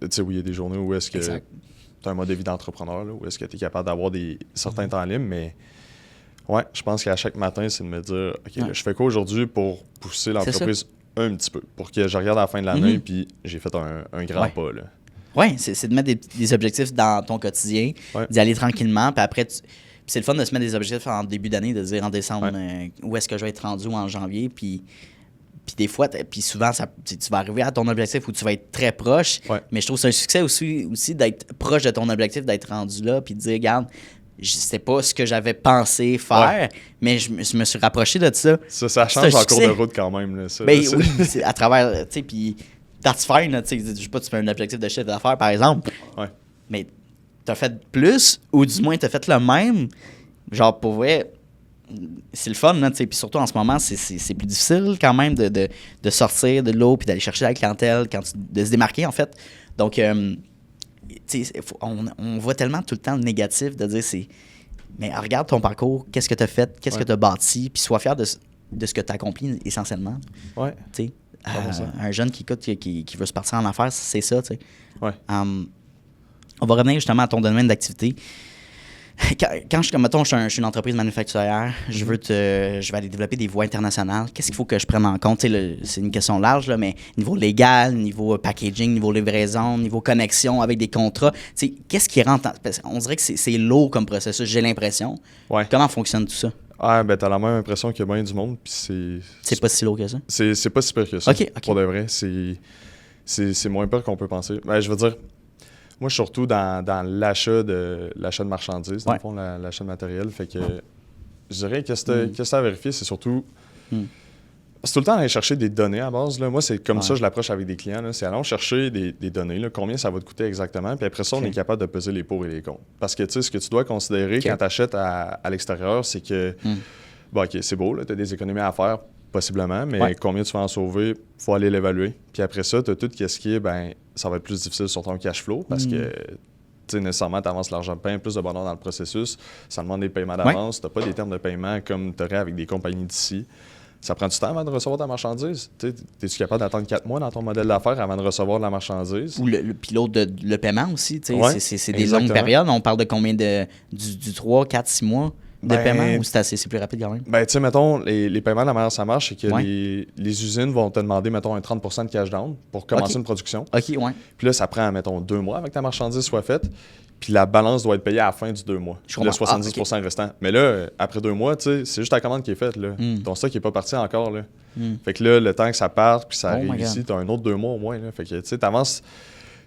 tu sais, oui, il y a des journées où est-ce que as un mode de vie d'entrepreneur, là, où est-ce que tu es capable d'avoir certains temps libres, mais ouais, je pense qu'à chaque matin, c'est de me dire, OK, là, je fais quoi aujourd'hui pour pousser l'entreprise un petit peu, pour que je regarde à la fin de l'année, puis j'ai fait un grand pas, là. Oui, c'est de mettre des objectifs dans ton quotidien, d'y aller tranquillement, puis après, c'est le fun de se mettre des objectifs en début d'année, de dire en décembre où est-ce que je vais être rendu ou en janvier, puis des fois, puis souvent, tu vas arriver à ton objectif où tu vas être très proche, mais je trouve que c'est un succès aussi d'être proche de ton objectif, d'être rendu là, puis de dire, regarde, c'était pas ce que j'avais pensé faire, mais je me suis rapproché de ça. Ça change en cours de route quand même, là, ça. Ben oui, c'est à travers, tu sais, puis that's fine, tu sais, je sais pas, tu fais un objectif de chiffre d'affaires, par exemple, mais t'as fait plus, ou du moins t'as fait le même, genre, pour vrai, c'est le fun, là, tu sais, puis surtout en ce moment, c'est plus difficile quand même de sortir de l'eau puis d'aller chercher la clientèle, de se démarquer, en fait. Donc, tu sais, on voit tellement tout le temps le négatif de dire mais regarde ton parcours, qu'est-ce que tu as fait, qu'est-ce que tu as bâti, puis sois fier de ce que tu as accompli essentiellement. Ouais. Tu sais, un jeune qui écoute, qui veut se partir en affaires, c'est ça, tu sais. Ouais. On va revenir justement à ton domaine d'activité. Quand mettons, je suis une entreprise manufacturière, je vais aller développer des voies internationales. Qu'est-ce qu'il faut que je prenne en compte? C'est une question large, là, mais niveau légal, niveau packaging, niveau livraison, niveau connexion avec des contrats. Qu'est-ce qui rentre? On dirait que c'est lourd comme processus, j'ai l'impression. Ouais. Comment fonctionne tout ça? Ah, ben, t'as la même impression qu'il y a bien du monde, puis c'est pas si lourd que ça? C'est pas si pire que ça. OK. Pour de vrai, c'est moins pire qu'on peut penser. Ben, je veux dire, moi, je suis surtout dans l'achat de marchandises, dans le fond, l'achat de matériel. Fait que je dirais que c'est à vérifier, c'est surtout... C'est tout le temps aller chercher des données à base. Là. Moi, c'est comme ça que je l'approche avec des clients. Là. C'est allons chercher des données, là, combien ça va te coûter exactement. Puis après ça, on est capable de peser les pour et les contre. Parce que, tu sais, ce que tu dois considérer quand tu achètes à l'extérieur, c'est que, bon, OK, c'est beau, tu as des économies à faire, possiblement, mais combien tu vas en sauver, il faut aller l'évaluer. Puis après ça, tu as tout ce qui est, ben, ça va être plus difficile sur ton cash flow parce que, tu sais, nécessairement, tu avances l'argent de pain, plus de bonheur dans le processus. Ça demande des paiements d'avance. Tu n'as pas des termes de paiement comme tu aurais avec des compagnies d'ici. Ça prend du temps avant de recevoir ta marchandise. Es-tu capable d'attendre 4 mois dans ton modèle d'affaires avant de recevoir la marchandise? Ou le pilote le paiement aussi. C'est des longues périodes. On parle de combien du 3, 4, 6 mois de paiement ou c'est plus rapide quand même? Ben, tu sais, mettons, les paiements, la manière ça marche, c'est que les usines vont te demander, mettons, un 30% de cash down pour commencer une production. OK, ouais. Puis là, ça prend, mettons, 2 mois avec que ta marchandise soit faite. Puis la balance doit être payée à la fin du 2 mois. Le 70% restant. Mais là, après 2 mois, tu sais, c'est juste ta commande qui est faite. Là. Ton stock n'est pas parti encore. Là. Fait que là, le temps que ça parte, puis ça arrive ici, tu as un autre 2 mois au moins. Là. Fait que tu sais, t'avances,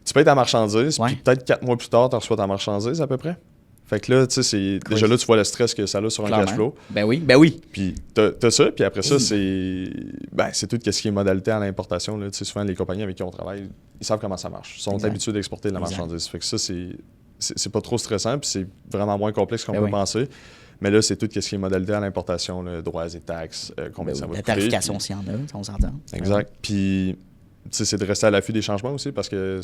tu payes ta marchandise, puis peut-être 4 mois plus tard, tu reçois ta marchandise à peu près. Fait que là, tu sais, déjà là, tu vois le stress que ça a sur un cash flow. Ben oui. Puis t'as ça, puis après ça, c'est tout ce qui est modalité à l'importation. Tu sais, souvent, les compagnies avec qui on travaille, ils savent comment ça marche. Ils sont habitués d'exporter de la marchandise. Fait que ça, c'est pas trop stressant, puis c'est vraiment moins complexe qu'on peut penser. Mais là, c'est tout ce qui est modalité à l'importation, droits et taxes, combien ça va coûter. La tarification, s'il y en a, on s'entend. Exact. Puis, c'est de rester à l'affût des changements aussi, parce que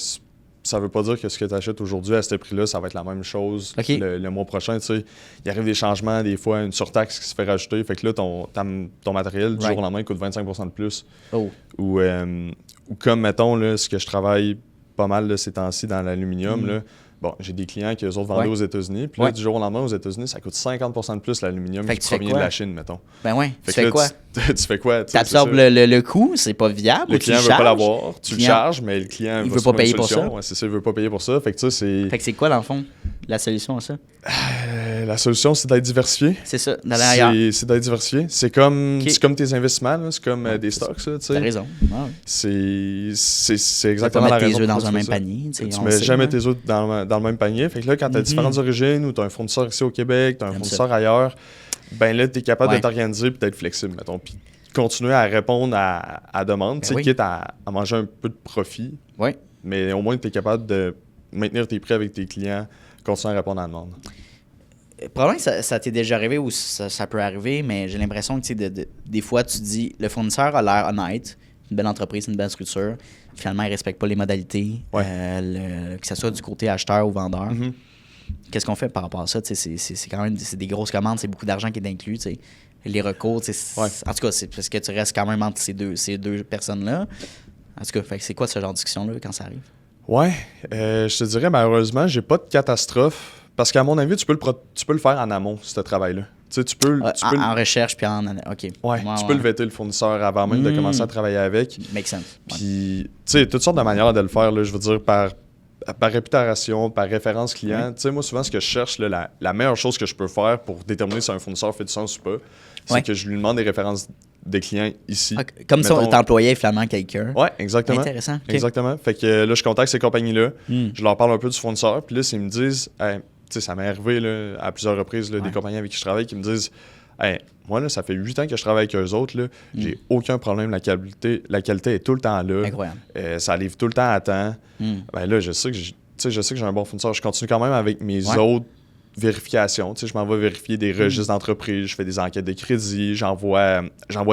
ça veut pas dire que ce que tu achètes aujourd'hui à ce prix-là, ça va être la même chose le mois prochain. Tu sais, il arrive des changements, des fois, une surtaxe qui se fait rajouter. Fait que là, ton matériel, du jour au lendemain, coûte 25% de plus. Ou comme, mettons, là, ce que je travaille pas mal là, ces temps-ci dans l'aluminium, là, bon, j'ai des clients qui, eux autres, vendaient aux États-Unis. Puis là, du jour au lendemain, aux États-Unis, ça coûte 50% de plus l'aluminium qui provient de la Chine, mettons. Ben oui. Tu fais quoi? Tu fais quoi? Tu absorbes le coût, c'est pas viable. Le client veut pas l'avoir. Tu le charges, mais le client il veut pas payer pour ça. Ouais, c'est ça, il veut pas payer pour ça. Fait que ça, c'est. Fait que c'est quoi, dans le fond, la solution à ça? La solution, c'est d'être diversifié. C'est ça, d'aller ailleurs. C'est d'être diversifié. C'est comme tes investissements, là. C'est comme des stocks, ça, tu sais. T'as raison. C'est exactement la raison. Tu mets tes œufs dans un même panier. Tu mets jamais tes œufs dans le même panier. Fait que là, quand tu as différentes origines ou tu as un fournisseur ici au Québec, tu as un fournisseur ailleurs, ben là, tu es capable de t'organiser et d'être flexible, mettons. Puis continuer à répondre à demande, quitte à manger un peu de profit. Mais au moins, tu es capable de maintenir tes prix avec tes clients, continuer à répondre à la demande. Probablement que ça t'est déjà arrivé ou ça peut arriver, mais j'ai l'impression que des fois, tu dis le fournisseur a l'air honnête, une belle entreprise, une belle structure. Finalement, il ne respecte pas les modalités, que ce soit du côté acheteur ou vendeur. Qu'est-ce qu'on fait par rapport à ça? C'est quand même des grosses commandes, c'est beaucoup d'argent qui est inclus. T'sais. Les recours, en tout cas, c'est parce que tu restes quand même entre ces deux personnes-là. En tout cas, c'est quoi ce genre de discussion-là quand ça arrive? Ouais, je te dirais, malheureusement, j'ai pas de catastrophe. Parce qu'à mon avis, tu peux le faire en amont, ce travail-là. Tu sais, En recherche, puis en... OK. Ouais, tu peux le vêter le fournisseur avant même de commencer à travailler avec. Make sense. Puis, tu sais, toutes sortes de manières de le faire, là, je veux dire, par réputation, par référence client. Tu sais, moi, souvent, ce que je cherche, là, la meilleure chose que je peux faire pour déterminer si un fournisseur fait du sens ou pas, c'est que je lui demande des références des clients ici. Comme si on employait finalement quelqu'un. Ouais, exactement. Intéressant. Okay. Exactement. Fait que là, je contacte ces compagnies-là, je leur parle un peu du fournisseur, puis là, ils me disent, hey, tu sais, ça m'est arrivé là, à plusieurs reprises, là, des compagnies avec qui je travaille qui me disent, hey, moi, là, ça fait 8 ans que je travaille avec eux autres, là, j'ai aucun problème, la qualité est tout le temps là. Incroyable. Ça livre tout le temps à temps. Ben là, je sais que j'ai un bon fournisseur. Je continue quand même avec mes autres vérifications. Tu sais, je m'en vais vérifier des registres d'entreprise, je fais des enquêtes de crédit, j'envoie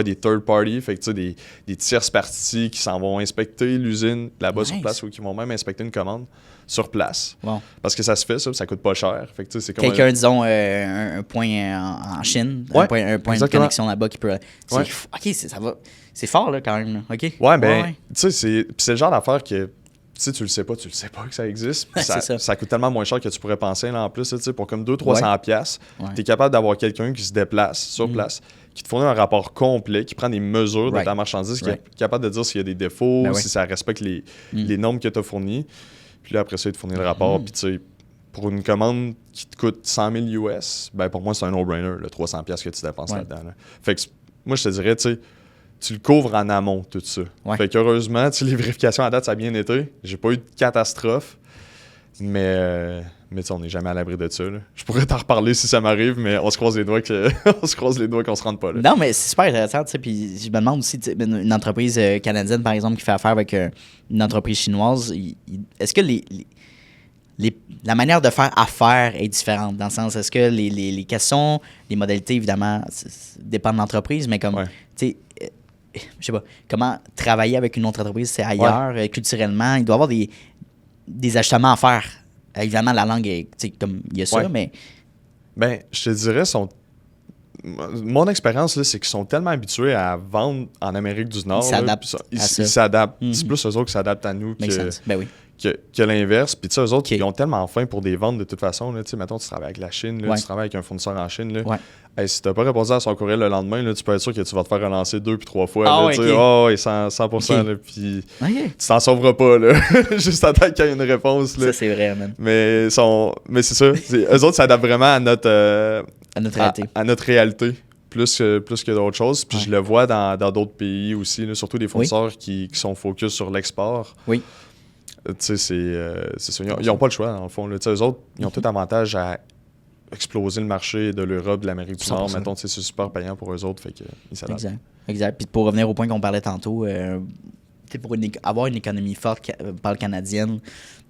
des third parties, fait que tu sais, des tierces parties qui s'en vont inspecter l'usine là-bas sur place ou qui vont même inspecter une commande sur place. Wow. Parce que ça se fait, ça coûte pas cher. Fait que, tu sais, c'est comme quelqu'un, disons, un point en Chine, un point de connexion là-bas qui peut... OK, ça va... C'est fort, là, quand même. Là. OK? Ouais, ben, tu sais, c'est le genre d'affaire que... tu le sais pas que ça existe. Ça coûte tellement moins cher que tu pourrais penser là, en plus. Pour comme 200-300 $, tu es capable d'avoir quelqu'un qui se déplace sur place, qui te fournit un rapport complet, qui prend des mesures de ta marchandise, qui est capable de dire s'il y a des défauts, si ça respecte les normes que tu as fournies. Puis là, après ça, il te fournit le rapport. Puis tu sais, pour une commande qui te coûte 100 000 US, ben pour moi, c'est un no-brainer, le 300 $ que tu dépenses là-dedans. Là. Fait que moi, je te dirais, tu sais, tu le couvres en amont, tout ça. Fait qu'heureusement, les vérifications à date, ça a bien été. J'ai pas eu de catastrophe. Mais tu sais, on n'est jamais à l'abri de ça. Là. Je pourrais t'en reparler si ça m'arrive, mais on se croise les doigts qu'on se rende pas là. Non, mais c'est super intéressant. Puis je me demande aussi, une entreprise canadienne, par exemple, qui fait affaire avec une entreprise chinoise, est-ce que la manière de faire affaire est différente? Dans le sens, est-ce que les questions, les modalités, évidemment, dépendent de l'entreprise, mais comme, tu sais, je sais pas, comment travailler avec une autre entreprise, c'est ailleurs, culturellement, il doit y avoir des ajustements à faire. Évidemment, la langue, comme il y a ça, mais... Ben, je te dirais, mon expérience, là, c'est qu'ils sont tellement habitués à vendre en Amérique du Nord. Ils s'adaptent. C'est plus eux autres qui s'adaptent à nous que l'inverse. Puis tu sais, eux autres, ils ont tellement faim pour des ventes de toute façon. Tu sais, mettons, tu travailles avec la Chine, là, tu travailles avec un fournisseur en Chine. Là. Hey, si tu n'as pas répondu à son courriel le lendemain, là, tu peux être sûr que tu vas te faire relancer 2 puis 3 fois. 100%. Là, puis tu t'en sauveras pas. Là. Juste à temps qu'il y ait une réponse. Là. Ça, c'est vrai, man. Mais c'est ça. Eux autres s'adaptent vraiment à notre réalité. À notre réalité. Plus que d'autres choses. Puis je le vois dans d'autres pays aussi, là, surtout des fournisseurs qui sont focus sur l'export. Oui. Tu sais, c'est ça. Ils n'ont pas le choix, dans le fond. Là. Eux autres, ils ont tout avantage à exploser le marché de l'Europe, de l'Amérique du Nord. Mettons, c'est super payant pour eux autres. Fait qu'ils s'adaptent. Exact. Puis pour revenir au point qu'on parlait tantôt, pour avoir une économie forte par le canadienne,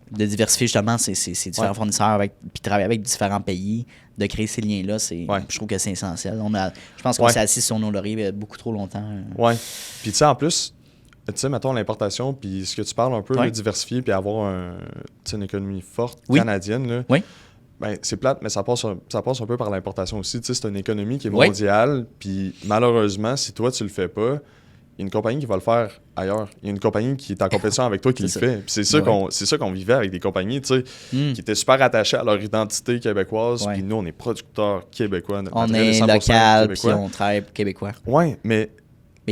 de diversifier justement ces différents fournisseurs, puis travailler avec différents pays, de créer ces liens-là, je trouve que c'est essentiel. Je pense qu'on s'est assis sur nos lauriers beaucoup trop longtemps. Oui. Puis tu sais, en plus, tu sais, mettons l'importation, puis ce que tu parles un peu, de diversifier, puis avoir une économie forte canadienne, là, ben, c'est plate, mais ça passe un peu par l'importation aussi. Tu sais, c'est une économie qui est mondiale, puis malheureusement, si toi, tu le fais pas, il y a une compagnie qui va le faire ailleurs. Il y a une compagnie qui est en compétition avec toi qui le fait. Puis c'est ça qu'on vivait avec des compagnies, tu sais, qui étaient super attachées à leur identité québécoise. Puis nous, on est producteurs québécois. On est local, puis on travaille québécois. Oui, mais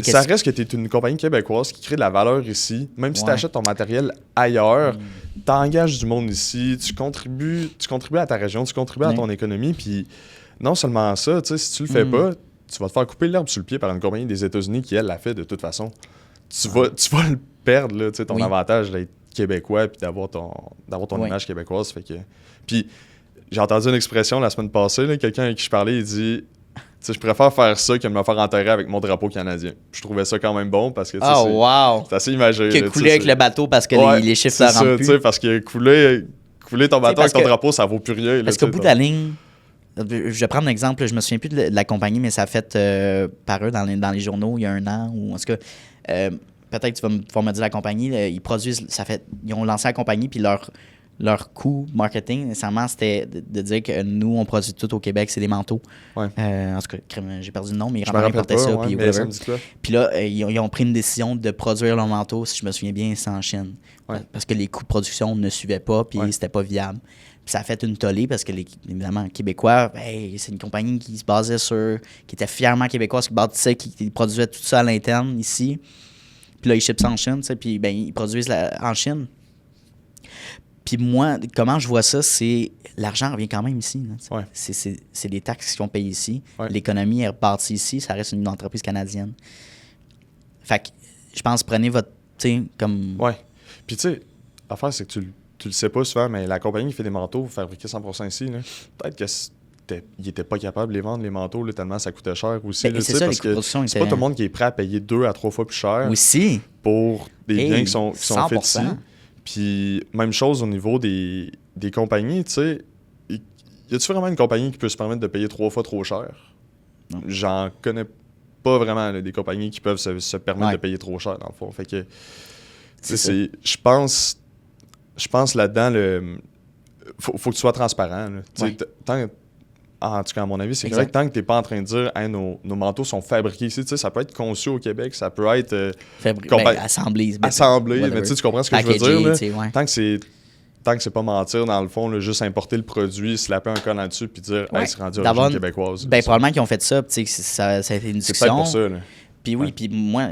ça reste que tu es une compagnie québécoise qui crée de la valeur ici. Même si tu achètes ton matériel ailleurs, tu engages du monde ici, tu contribues à ta région, tu contribues à ton économie. Puis non seulement ça, tu sais, si tu le fais pas, tu vas te faire couper l'herbe sur le pied par une compagnie des États-Unis qui, elle, l'a fait de toute façon. Tu vas le perdre, là, ton avantage d'être québécois et d'avoir ton image québécoise. Fait que... Puis j'ai entendu une expression la semaine passée, là, quelqu'un avec qui je parlais, il dit... je préfère faire ça que de me faire enterrer avec mon drapeau canadien. Je trouvais ça quand même bon parce que c'est assez imagé. Que couler avec le bateau parce que les chiffres ne rentrent plus. Parce que couler ton bateau avec ton drapeau, ça vaut plus rien. Parce qu'au bout de la ligne, je vais prendre un exemple, je me souviens plus de la compagnie, mais ça a fait par eux dans les journaux il y a 1 an. Ou en tout cas, peut-être que tu vas me dire la compagnie, ils produisent, ils ont lancé la compagnie, puis leur leur coût marketing, nécessairement, c'était de dire que nous, on produit tout au Québec, c'est des manteaux. Ouais. En tout cas, j'ai perdu le nom, mais ils me rappelle importaient pas, ça. ouais, Puis mais ça me dit quoi? Puis là, ils ont pris une décision de produire leurs manteaux, si je me souviens bien, sans Chine. Ouais. Parce que les coûts de production ne suivaient pas, puis c'était pas viable. Puis ça a fait une tollée parce que, évidemment, Québécois, c'est une compagnie qui se basait sur, qui était fièrement québécoise, qui bâtissait, qui produisait tout ça à l'interne ici. Puis là, ils shippent ça en Chine, puis ils produisent en Chine. Puis moi, comment je vois ça, c'est l'argent revient quand même ici. Là, ouais. C'est les taxes qui sont payées ici. Ouais. L'économie est repartie ici. Ça reste une entreprise canadienne. Fait que je pense, prenez votre... comme... Ouais. Puis tu sais, l'affaire, c'est que tu le sais pas souvent, mais la compagnie qui fait des manteaux fabriqués 100% ici, là, peut-être qu'ils n'étaient pas capables de les vendre, les manteaux, là, tellement ça coûtait cher aussi. Là, c'est ça, parce que c'est pas tout le monde qui est prêt à payer 2 à 3 fois plus cher aussi pour des biens qui sont faits ici. 100%. Puis, même chose au niveau des compagnies, tu sais. Y a-tu vraiment une compagnie qui peut se permettre de payer 3 fois trop cher? Non. J'en connais pas vraiment, là, des compagnies qui peuvent se permettre de payer trop cher, dans le fond. Fait que, je pense là-dedans, faut que tu sois transparent. Là. En tout cas, à mon avis, c'est correct. Tant que tu n'es pas en train de dire hey, nos manteaux sont fabriqués ici, ça peut être conçu au Québec, ça peut être assemblé. Mais tu comprends ce que je veux dire? Ouais. Tant que c'est pas mentir, dans le fond, là, juste importer le produit, slapper un code là-dessus puis dire hey, c'est rendu origine québécoise. Probablement qu'ils ont fait ça, ça a été une discussion. C'est peut-être pour ça. Là. Puis oui, puis moi,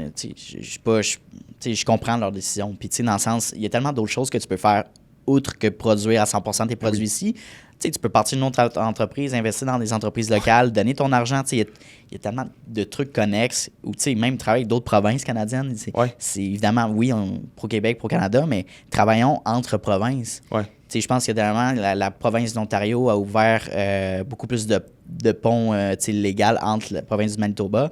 je comprends leur décision. Puis dans le sens, il y a tellement d'autres choses que tu peux faire outre que produire à 100% tes produits ici. Tu peux partir d'une autre entreprise, investir dans des entreprises locales, donner ton argent. Il y a tellement de trucs connexes ou même travailler avec d'autres provinces canadiennes. C'est évidemment, oui, pro-Québec, pro-Canada, mais travaillons entre provinces. Ouais. Je pense que dernièrement, la province de l'Ontario a ouvert beaucoup plus de ponts légaux entre la province du Manitoba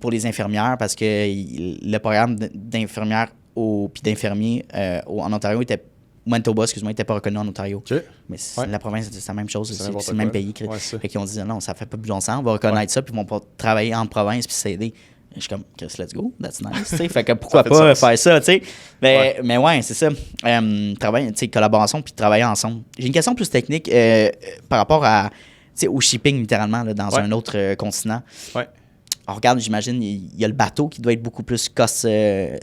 pour les infirmières parce que le programme d'infirmières puis d'infirmiers en Ontario était Manitoba, excuse-moi, n'était pas reconnu en Ontario. Okay. Mais la province, c'est la même chose. C'est le même pays. Fait qu'ils ont dit non, ça fait pas plus de bon sens, on va reconnaître ça, puis ils vont travailler en province, puis s'aider. Je suis comme, Chris, let's go, that's nice. Fait que pourquoi pas faire ça, tu sais. Mais ouais, c'est ça. Collaboration, puis travailler ensemble. J'ai une question plus technique par rapport au shipping, littéralement, là, dans un autre continent. Ouais. Alors, regarde, j'imagine, il y a le bateau qui doit être beaucoup plus cost, mais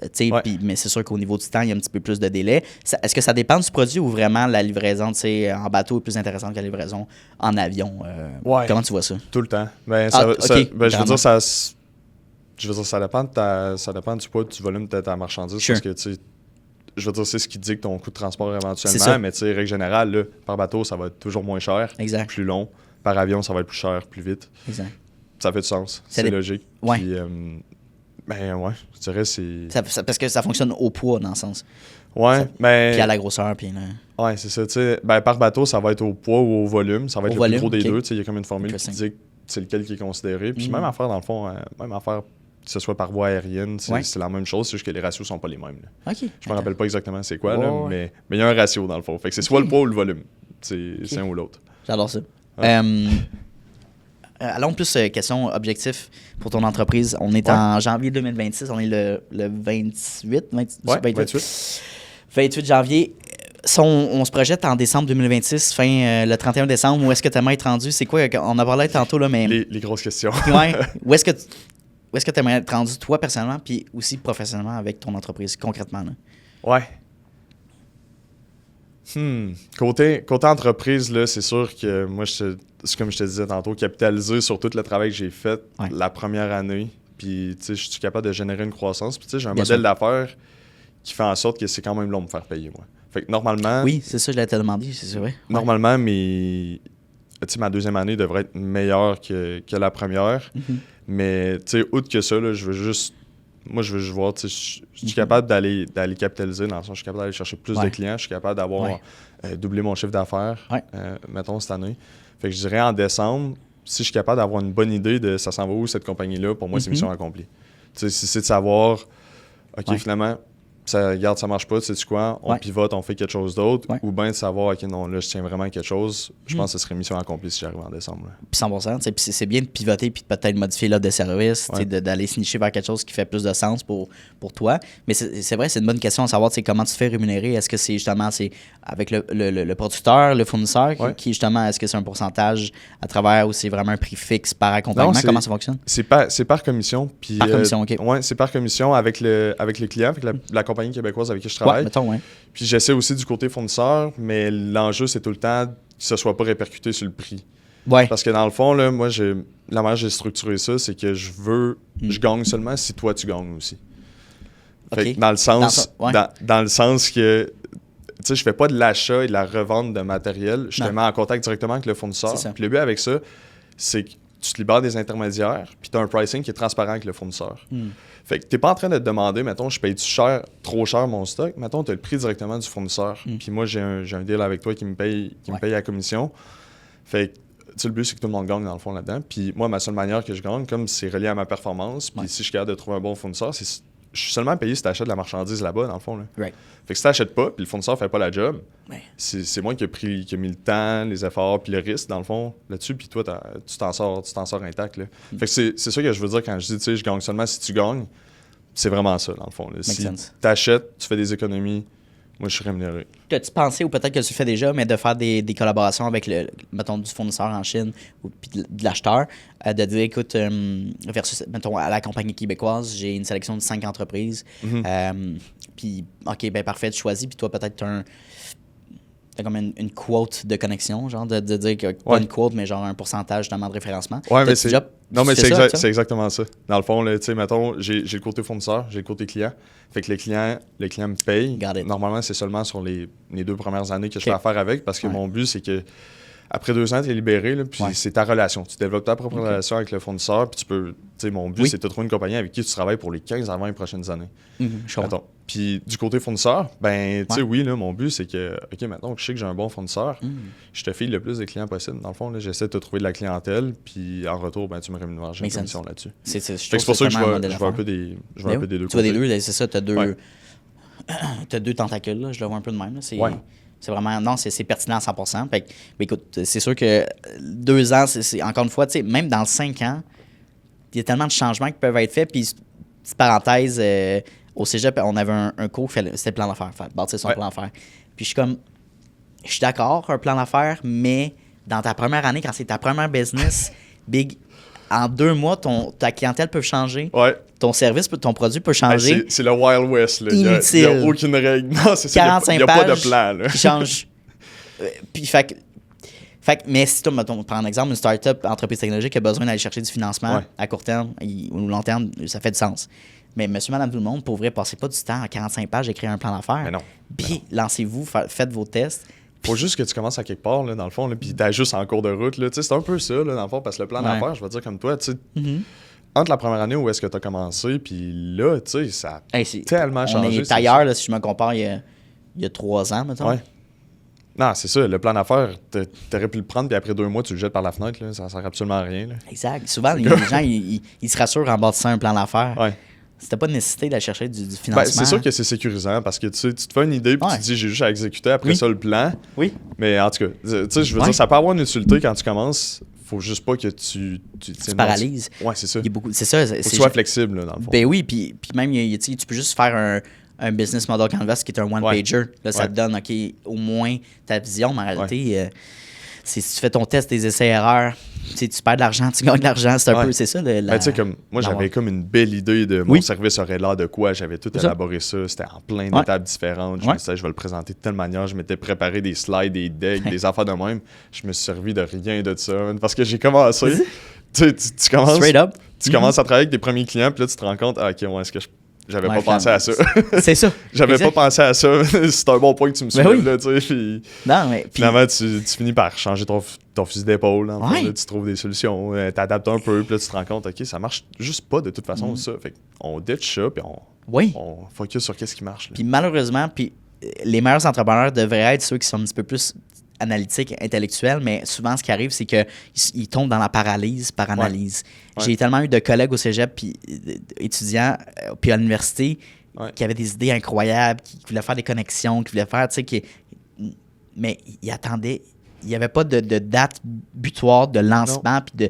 c'est sûr qu'au niveau du temps, il y a un petit peu plus de délai. Est-ce que ça dépend du produit ou vraiment la livraison en bateau est plus intéressante que la livraison en avion? Comment tu vois ça? Tout le temps. Je veux dire, ça dépend du poids, du volume de ta marchandise. Sure. Parce que, je veux dire, c'est ce qui dit que ton coût de transport éventuellement. Mais, règle générale, là, par bateau, ça va être toujours moins cher. Exact. Plus long. Par avion, ça va être plus cher, plus vite. Exact. Ça fait du sens. C'est logique. Ouais. Puis, je dirais c'est... parce que ça fonctionne au poids, dans le sens. Ouais, mais... Puis à la grosseur, puis là... Ouais, c'est ça. Par bateau, ça va être au poids ou au volume. Ça va être le plus gros des deux. Il y a comme une formule qui dit que c'est lequel qui est considéré. Puis même affaire, dans le fond, que ce soit par voie aérienne, c'est la même chose, c'est juste que les ratios sont pas les mêmes. Là. Okay. Je me rappelle pas exactement c'est quoi, là, mais il y a un ratio, dans le fond. Fait que c'est soit le poids ou le volume. C'est un ou l'autre. J'adore ça. Ouais. Allons plus question objectif pour ton entreprise. On est en janvier 2026, on est le 28 janvier. On se projette en décembre 2026, le 31 décembre. Où est-ce que tu aimerais être rendu? C'est quoi? On a parlé tantôt, là, mais... Les grosses questions. Ouais. Où est-ce que tu aimerais être rendu, toi, personnellement, puis aussi professionnellement avec ton entreprise, concrètement? Là? Ouais. Côté entreprise, là, c'est sûr que moi, c'est comme je te disais tantôt, capitaliser sur tout le travail que j'ai fait la première année. Puis, tu sais, je suis capable de générer une croissance. Puis, tu sais, j'ai un modèle d'affaires qui fait en sorte que c'est quand même long de me faire payer, moi. Fait que normalement... Oui, c'est ça, je l'ai te demandé, c'est vrai. Normalement, ma deuxième année devrait être meilleure que la première. Mm-hmm. Mais, tu sais, outre que ça, là, je veux juste voir, tu sais, je suis capable d'aller capitaliser, dans le sens, je suis capable d'aller chercher plus de clients, je suis capable d'avoir doublé mon chiffre d'affaires, mettons, cette année. Fait que je dirais en décembre, si je suis capable d'avoir une bonne idée de ça s'en va où cette compagnie-là, pour moi, c'est mission accomplie. Tu sais, si c'est de savoir, OK, finalement, ça, regarde, ça marche pas, tu sais quoi, on pivote, on fait quelque chose d'autre, ou bien de savoir, OK, non, là, je tiens vraiment à quelque chose, je pense que ce serait mission accomplie si j'arrive en décembre. Là. Puis 100%, puis c'est bien de pivoter puis de peut-être modifier l'offre de service, d'aller se nicher vers quelque chose qui fait plus de sens pour toi. Mais c'est vrai, c'est une bonne question à savoir comment tu te fais rémunérer. Est-ce que c'est justement avec le producteur, le fournisseur, qui justement, est-ce que c'est un pourcentage à travers ou c'est vraiment un prix fixe par accompagnement? Non, comment ça fonctionne? C'est par commission. Puis, par commission, OK. Oui, c'est par commission avec les clients, avec la compagnie québécoise avec qui je travaille. Puis j'essaie aussi du côté fournisseur, mais l'enjeu, c'est tout le temps que ce ne soit pas répercuté sur le prix. Ouais. Parce que dans le fond, là, moi, la manière dont j'ai structuré ça, c'est que je gagne seulement si toi, tu gagnes aussi. Fait que dans le sens que tu sais, je fais pas de l'achat et de la revente de matériel. Je te mets en contact directement avec le fournisseur. Puis le but avec ça, c'est que tu te libères des intermédiaires, puis tu as un pricing qui est transparent avec le fournisseur. Fait que tu n'es pas en train de te demander, mettons, je paye-tu trop cher mon stock? Mettons, tu as le prix directement du fournisseur. Puis moi, j'ai un deal avec toi qui me paye la commission. Fait que le but, c'est que tout le monde gagne dans le fond là-dedans. Puis moi, ma seule manière que je gagne, comme c'est relié à ma performance, puis si je suis capable de trouver un bon fournisseur, je suis seulement payé si tu achètes de la marchandise là-bas, dans le fond. Là. Right. Fait que si tu n'achètes pas, puis le fournisseur ne fait pas la job, c'est moi qui ai mis le temps, les efforts, puis le risque, dans le fond, là-dessus, puis toi, tu t'en sors intact. Là. Fait que c'est ça que je veux dire quand je dis, tu sais, je gagne seulement si tu gagnes. C'est vraiment ça, dans le fond. Là. Si tu achètes, tu fais des économies, moi, je suis rémunéré. As-tu pensé, ou peut-être que tu le fais déjà, mais de faire des collaborations avec, mettons, du fournisseur en Chine ou puis de l'acheteur, de dire, écoute, versus, mettons, à la compagnie québécoise, j'ai une sélection de 5 entreprises. Puis, OK, ben parfait, tu choisis, puis toi, peut-être tu as comme une quote de connexion, genre, de dire que pas une quote, mais genre un pourcentage justement de référencement. Ouais, mais c'est exactement ça. Dans le fond, tu sais, mettons, j'ai le côté fournisseur, j'ai le côté client. Fait que le client me paye. Normalement, c'est seulement sur les 2 premières années que je fais affaire avec, parce que mon but, c'est que après 2 ans, tu es libéré, là, puis c'est ta relation. Tu développes ta propre relation avec le fournisseur, puis tu peux. Tu sais, mon but, c'est de trouver une compagnie avec qui tu travailles pour les 15 à 20 prochaines années. Puis du côté fournisseur, ben, tu sais, oui, là, mon but, c'est que, OK, maintenant que je sais que j'ai un bon fournisseur, je te file le plus de clients possible. Dans le fond, là, j'essaie de te trouver de la clientèle, puis en retour, ben, tu me rémunères. J'ai une commission là-dessus. C'est pour ça que je vois un peu des deux côtés. Tu vois des deux, c'est ça, tu as deux tentacules, là, je le vois un peu de même. C'est vraiment, non, c'est pertinent à 100%. Fait que, écoute, c'est sûr que 2 ans, c'est encore une fois, tu sais, même dans 5 ans, il y a tellement de changements qui peuvent être faits. Puis, petite parenthèse, au cégep, on avait un cours, c'était plan d'affaires, bâtir son plan d'affaires. Puis, je suis d'accord, un plan d'affaires, mais dans ta première année, quand c'est ta première business, big, en 2 mois, ta clientèle peut changer. Ton service, ton produit peut changer. C'est le Wild West. Là. Inutile. Il n'y a aucune règle. Non, c'est ça. Il n'y a pas de plan. Là. Qui change. Puis, mais si tu prends un exemple, une start-up, entreprise technologique qui a besoin d'aller chercher du financement à court terme ou long terme, ça fait du sens. Mais monsieur, madame, tout le monde, pour vrai, passez pas du temps à 45 pages à écrire un plan d'affaires. Mais non. Puis, lancez-vous, faites vos tests. Faut juste que tu commences à quelque part, là, dans le fond, puis t'ajustes en cours de route. Là. C'est un peu ça, là, dans le fond, parce que le plan d'affaires, je vais dire comme toi, tu sais, entre la première année où est-ce que tu as commencé, puis là, tu sais, ça a tellement changé. On est ailleurs, là, si je me compare, il y a 3 ans, mettons. Non, c'est ça. Le plan d'affaires, t'aurais pu le prendre, puis après 2 mois, tu le jettes par la fenêtre. Là, ça ne sert absolument à rien. Là. Exact. Souvent, les gens, ils se rassurent en bâtissant un plan d'affaires. C'était pas de nécessité d'aller chercher du financement. Ben, c'est sûr que c'est sécurisant parce que tu te fais une idée puis tu te dis j'ai juste à exécuter après ça le plan. Mais en tout cas, tu sais, je veux dire, ça peut avoir une utilité quand tu commences. Faut juste pas que tu paralyses. Ouais, c'est ça. C'est ça. Faut que tu sois flexible, là, dans le fond. Ben oui, puis même, tu peux juste faire un business model canvas qui est un one-pager. Là, ça te donne, OK, au moins ta vision, mais en réalité, si tu fais ton test, des essais-erreurs, tu perds de l'argent, tu gagnes de l'argent, c'est un peu, c'est ça. Ben, tu sais, comme moi, j'avais comme une belle idée de mon service aurait l'air de quoi. J'avais tout élaboré ça. C'était en plein d'étapes différentes. Je me disais, je vais le présenter de telle manière. Je m'étais préparé des slides, des decks, des affaires de même. Je me suis servi de rien de ça. Parce que j'ai commencé. Tu commences. Straight up. Tu commences à travailler avec tes premiers clients, puis là, tu te rends compte, OK, est-ce que j'avais pas pensé à ça. C'est ça. J'avais pas pensé à ça. C'est un bon point que tu me soulèves, là, tu sais. Puis finalement, tu finis par changer ton fusil d'épaule. Là, tu trouves des solutions, t'adaptes un peu, puis là, tu te rends compte, OK, ça marche juste pas de toute façon, ça. Fait qu'on ditch ça, puis on focus sur qu'est-ce qui marche. Là. Puis malheureusement, les meilleurs entrepreneurs devraient être ceux qui sont un petit peu plus analytiques, intellectuels, mais souvent, ce qui arrive, c'est qu'ils tombent dans la paralyse par analyse. J'ai tellement eu de collègues au cégep, puis étudiants, puis à l'université, qui avait des idées incroyables, qui voulait faire des connexions, qui voulait faire, tu sais, mais il attendait. Il n'y avait pas de date butoir de lancement. Puis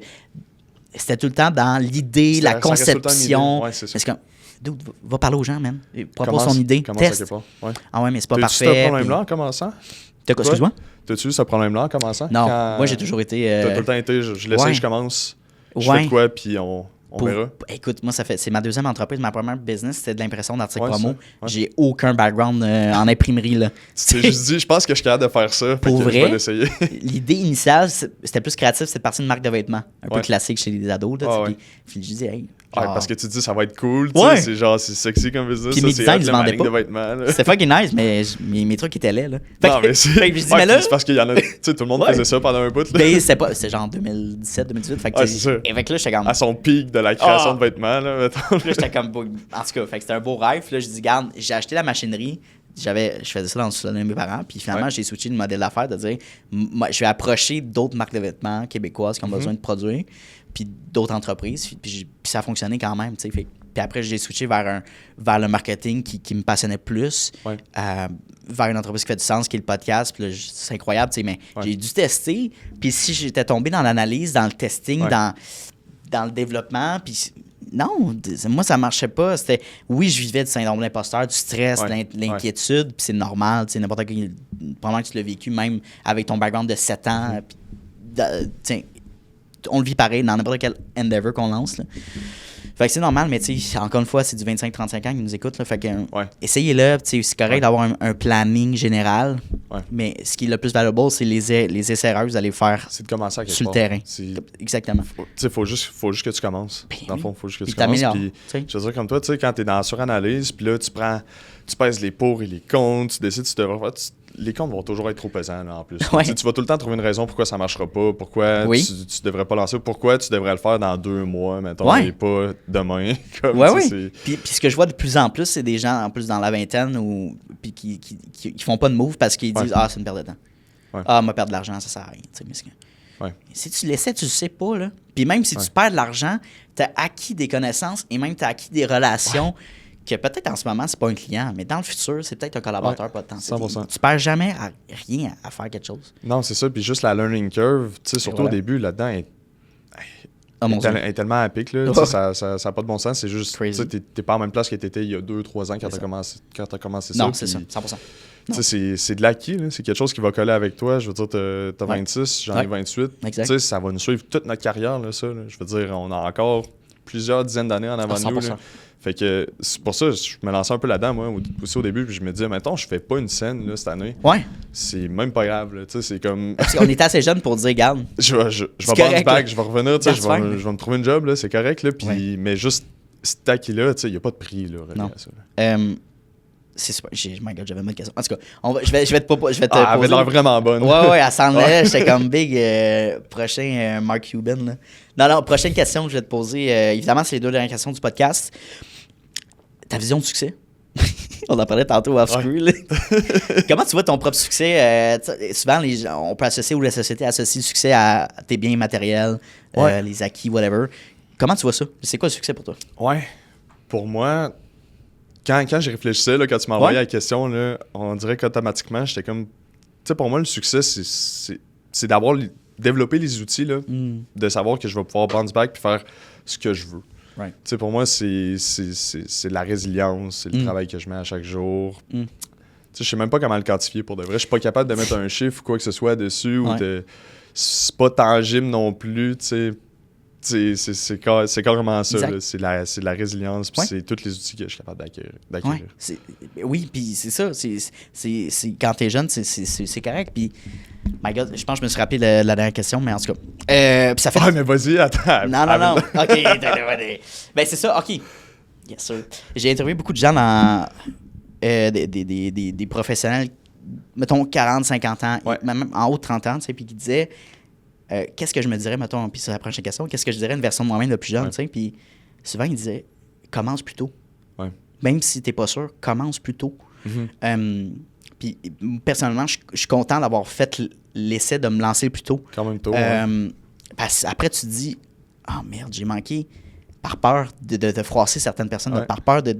c'était tout le temps dans l'idée, la conception. Ouais, c'est ça. Parce que, dude, va parler aux gens, man. Propose son idée. Teste. Ouais. Ah ouais, mais c'est pas parfait. T'as-tu ce problème-là en commençant? Excuse-moi? T'as-tu eu ce problème-là en commençant? Non, moi j'ai toujours été... T'as tout le temps été, je l'essaie, je commence, je fais de quoi, puis on verra. Écoute, moi, c'est ma deuxième entreprise. Ma première business, c'était de l'impression d'articles promo. Ouais. J'ai aucun background en imprimerie. Là. Tu t'es juste dit, je pense que je suis capable de faire ça. Pour vrai, je vais l'essayer. L'idée initiale, c'était plus créatif, c'était de partir d'une marque de vêtements. Un peu classique chez les ados. Là, puis je dis, hey. Parce que tu te dis, ça va être cool. C'est sexy comme business. Puis mes designs, je vendais pas. De vêtements. C'était fucking nice, mais mes trucs étaient laids. Là. Non, mais c'est. Je dis, mais là. C'est parce qu'il y en a. Tu sais, tout le monde faisait ça pendant un bout. C'était genre 2017, 2018. Fait que, c'est ça. Et fait que là, j'étais comme. À son pic de la création de vêtements, là, mettons. Là, j'étais comme. En tout cas, fait que c'était un beau rêve. Puis là, je dis, garde, j'ai acheté la machinerie. Je faisais ça dans le salon de mes parents. Puis finalement, j'ai switché de modèle d'affaires de dire, je vais approcher d'autres marques de vêtements québécoises qui ont besoin de produire, puis d'autres entreprises. Puis ça a fonctionné quand même, tu sais. Puis après, j'ai switché vers le marketing qui me passionnait plus, vers une entreprise qui fait du sens, qui est le podcast. Puis là, c'est incroyable, tu sais, mais j'ai dû tester. Puis si j'étais tombé dans l'analyse, dans le testing, dans le développement, puis non, moi, ça marchait pas. Oui, je vivais du syndrome de l'imposteur, du stress, de l'inquiétude, puis c'est normal, tu sais, n'importe qui, probablement que tu l'as vécu, même avec ton background de 7 ans, puis, on le vit pareil dans n'importe quel endeavor qu'on lance, là. Fait que c'est normal, mais tu sais, encore une fois, c'est du 25-35 ans qui nous écoutent, là, fait que essayez-le, tu sais, c'est correct d'avoir un planning général, mais ce qui est le plus valuable, c'est les essais-erreurs, vous allez faire c'est de commencer à quelque sur part. Le terrain. Exactement. Faut juste que tu commences. Dans le fond, faut juste que tu commences. Puis, je veux dire, comme toi, tu sais, quand tu es dans la suranalyse, puis là, tu pèses les pour et les contre, tu décides, tu devrais faire. Les comptes vont toujours être trop pesants, là, en plus. Tu vas tout le temps trouver une raison pourquoi ça ne marchera pas, pourquoi tu ne devrais pas lancer, pourquoi tu devrais le faire dans 2 mois, mettons, et pas demain. Puis ce que je vois de plus en plus, c'est des gens, en plus, dans la vingtaine, puis qui font pas de move parce qu'ils disent « Ah, c'est une perte de temps. Ah, moi, perdre de l'argent, ça sert à rien. » Si tu l'essaies, tu le sais pas, là. Puis même si tu perds de l'argent, tu as acquis des connaissances et même tu as acquis des relations que peut-être en ce moment, c'est pas un client, mais dans le futur, c'est peut-être un collaborateur potentiel. 100%. Tu perds jamais à rien à faire quelque chose. Non, c'est ça. Puis juste la learning curve, tu sais, surtout au début, là-dedans, est tellement à pic, là. Ça n'a pas de bon sens. C'est juste, tu sais, t'es pas en même place que t'étais il y a 2-3 ans quand t'as commencé ça. Non, c'est ça, 100%. C'est de l'acquis, là. C'est quelque chose qui va coller avec toi. Je veux dire, t'as 26, j'en ai 28. Exact. Tu sais, ça va nous suivre toute notre carrière, là, ça. Là. Je veux dire, on a encore plusieurs dizaines d'années en avant de nous. Là. Fait que c'est pour ça que je me lançais un peu là-dedans, moi, aussi au début, puis je me disais, mettons, je fais pas une scène là, cette année. C'est même pas grave, là, tu sais, c'est comme... Parce qu'on était assez jeunes pour dire, garde. je vais bounce back, je vais revenir, tu sais, je vais me trouver une job, là, c'est correct, là, puis mais juste, cet acquis-là, tu sais, il n'y a pas de prix, là, non. Ça, là. C'est super. My God, j'avais une bonne question. En tout cas, je vais te poser. Elle avait l'air vraiment bonne. Ouais, elle s'en allait. J'étais comme big. Prochain Mark Cuban. Là. Non, prochaine question que je vais te poser. Évidemment, c'est les 2 dernières questions du podcast. Ta vision de succès. On en parlait tantôt off-screen. Comment tu vois ton propre succès? Souvent, on peut associer, ou la société associe le succès à tes biens matériels, les acquis, whatever. Comment tu vois ça? C'est quoi le succès pour toi? Ouais. Pour moi... Quand j'ai réfléchi là, quand tu m'as envoyé la question, là, on dirait qu'automatiquement, j'étais comme... Tu sais, pour moi, le succès, c'est d'avoir développé les outils, là, de savoir que je vais pouvoir bounce back puis faire ce que je veux. Tu sais, pour moi, c'est la résilience, c'est le travail que je mets à chaque jour. Tu sais, je sais même pas comment le quantifier pour de vrai. Je suis pas capable de mettre un chiffre ou quoi que ce soit dessus. C'est pas tangible non plus, tu sais. C'est carrément ça. C'est de la résilience, puis c'est tous les outils que je suis capable d'acquérir. Oui, puis c'est ça. C'est quand t'es jeune, c'est correct. Puis, my God, je pense que je me suis rappelé de la dernière question, mais en tout cas. Puis ça fait... mais vas-y, attends. Non. OK. Ben, c'est ça, OK. Yes, sir. J'ai interviewé beaucoup de gens dans... des professionnels, mettons, 40, 50 ans, même en haut de 30 ans, tu sais, puis qui disaient... qu'est-ce que je me dirais, mettons, puis c'est la prochaine question, qu'est-ce que je dirais à une version de moi-même de plus jeune, tu sais, puis souvent, il disait, commence plus tôt. Même si t'es pas sûr, commence plus tôt. Puis personnellement, je suis content d'avoir fait l'essai de me lancer plus tôt. Quand même tôt, parce après, tu te dis, oh merde, j'ai manqué, par peur de froisser certaines personnes, par peur de